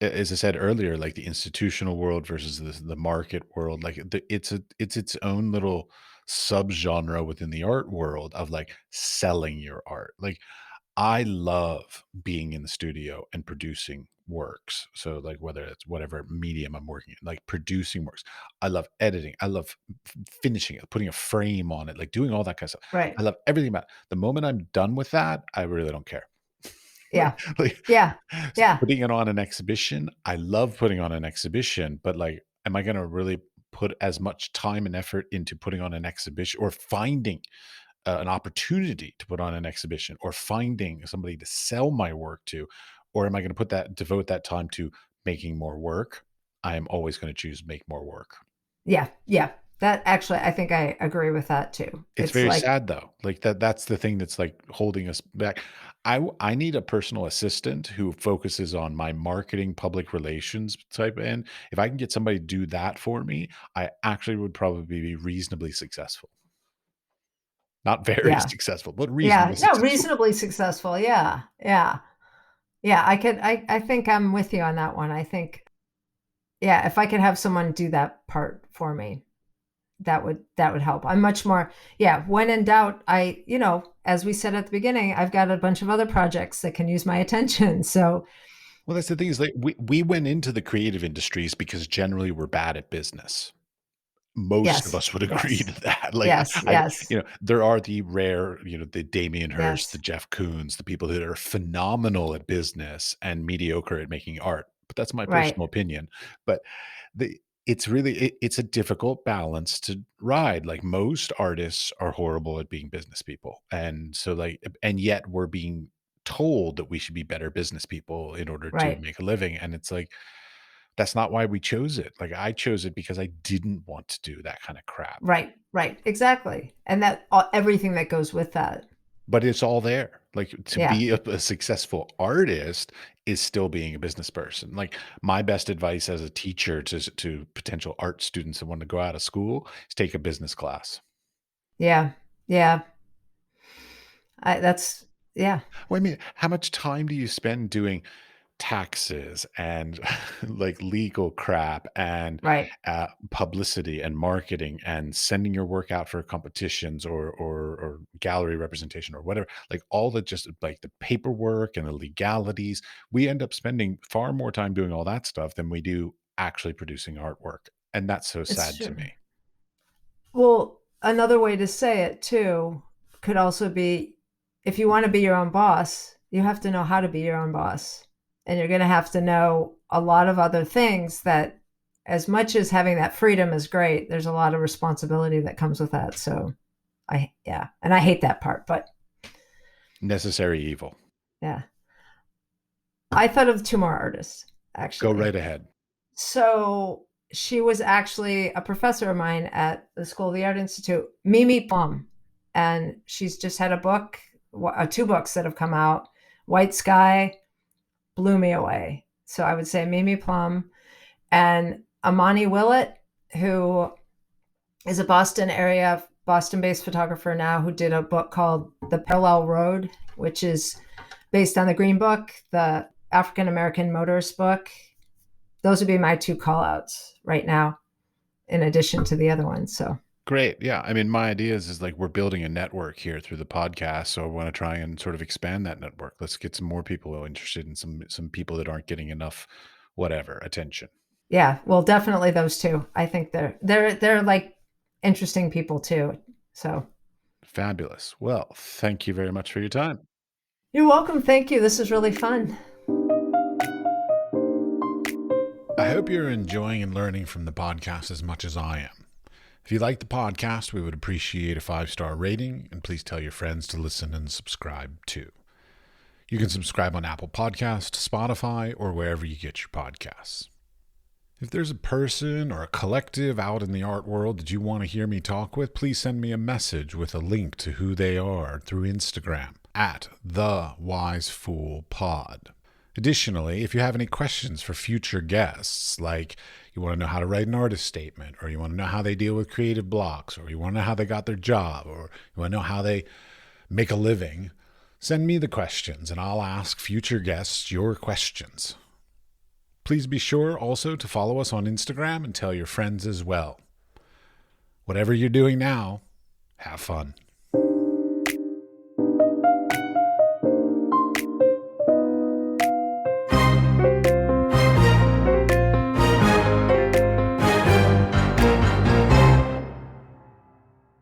as I said earlier, like the institutional world versus the market world. Like it's its own little subgenre within the art world of like selling your art. Like I love being in the studio and producing works. So like whether it's whatever medium I'm working in, like producing works. I love editing. I love finishing it, putting a frame on it, like doing all that kind of stuff. Right. I love everything about it. The moment I'm done with that, I really don't care. like, Yeah. like Yeah. Yeah. putting it on an exhibition, I love putting on an exhibition, but like, am I going to really put as much time and effort into putting on an exhibition or finding an opportunity to put on an exhibition or finding somebody to sell my work to, or am I going to devote that time to making more work? I am always going to choose make more work. Yeah. Yeah. That actually, I think I agree with that too. It's It's very like, sad though. Like that's the thing that's like holding us back. I need a personal assistant who focuses on my marketing, public relations type end. If I can get somebody to do that for me, I actually would probably be reasonably successful. Not very yeah. successful, but Yeah. reasonably No, successful. reasonably successful. Yeah. Yeah. Yeah. I think I'm with you on that one. I think, yeah, if I could have someone do that part for me, that would help. I'm much more, yeah, when in doubt, as we said at the beginning, I've got a bunch of other projects that can use my attention. So Well, that's the thing is like we went into the creative industries because generally we're bad at business. Most of yes, us would agree yes, to that. Like yes, yes, there are the rare, the Damien Hirst, the yes, Jeff Koons, the people that are phenomenal at business and mediocre at making art. But that's my right, personal opinion. But the it's really it's a difficult balance to ride. Like most artists are horrible at being business people. And so like and yet we're being told that we should be better business people in order to right, make a living. And it's like that's not why we chose it. Like, I chose it because I didn't want to do that kind of crap, right, right, exactly. And that everything that goes with that. but it's all there. Like, to Yeah, be a successful artist is still being a business person. Like, my best advice as a teacher to potential art students that want to go out of school is take a business class. yeah, yeah. That's, yeah, Well, I mean, how much time do you spend doing taxes and like legal crap and right. publicity and marketing and sending your work out for competitions or gallery representation or whatever, like all the just like the paperwork and the legalities, we end up spending far more time doing all that stuff than we do actually producing artwork, and that's so It's sad to true. me. Well, another way to say it too could also be, if you want to be your own boss, you have to know how to be your own boss. And you're going to have to know a lot of other things that, as much as having that freedom is great, there's a lot of responsibility that comes with that. So yeah. And I hate that part, but Necessary evil. yeah. I thought of two more artists, Go actually. right ahead. So she was actually a professor of mine at the School of the Art Institute, Mimi Plum. And she's just had a book, two books that have come out. White Sky blew me away. So I would say Mimi Plum and Amani Willett, who is a Boston-based photographer now who did a book called The Parallel Road, which is based on the Green Book, the African American motorist book. Those would be my two call outs right now, in addition to the other ones. So Great. Yeah. I mean, my idea is like we're building a network here through the podcast. So I want to try and sort of expand that network. Let's get some more people interested in some people that aren't getting enough whatever attention. yeah, well, definitely those two. I think they're like interesting people too. So Fabulous. Well, thank you very much for your time. you're welcome. Thank you. This is really fun. I hope you're enjoying and learning from the podcast as much as I am. If you like the podcast, we would appreciate a 5-star rating, and please tell your friends to listen and subscribe too. You can subscribe on Apple Podcasts, Spotify, or wherever you get your podcasts. If there's a person or a collective out in the art world that you want to hear me talk with, please send me a message with a link to who they are through Instagram at TheWiseFoolPod. Additionally, if you have any questions for future guests, like you want to know how to write an artist statement, or you want to know how they deal with creative blocks, or you want to know how they got their job, or you want to know how they make a living, send me the questions and I'll ask future guests your questions. Please be sure also to follow us on Instagram and tell your friends as well. Whatever you're doing now, have fun.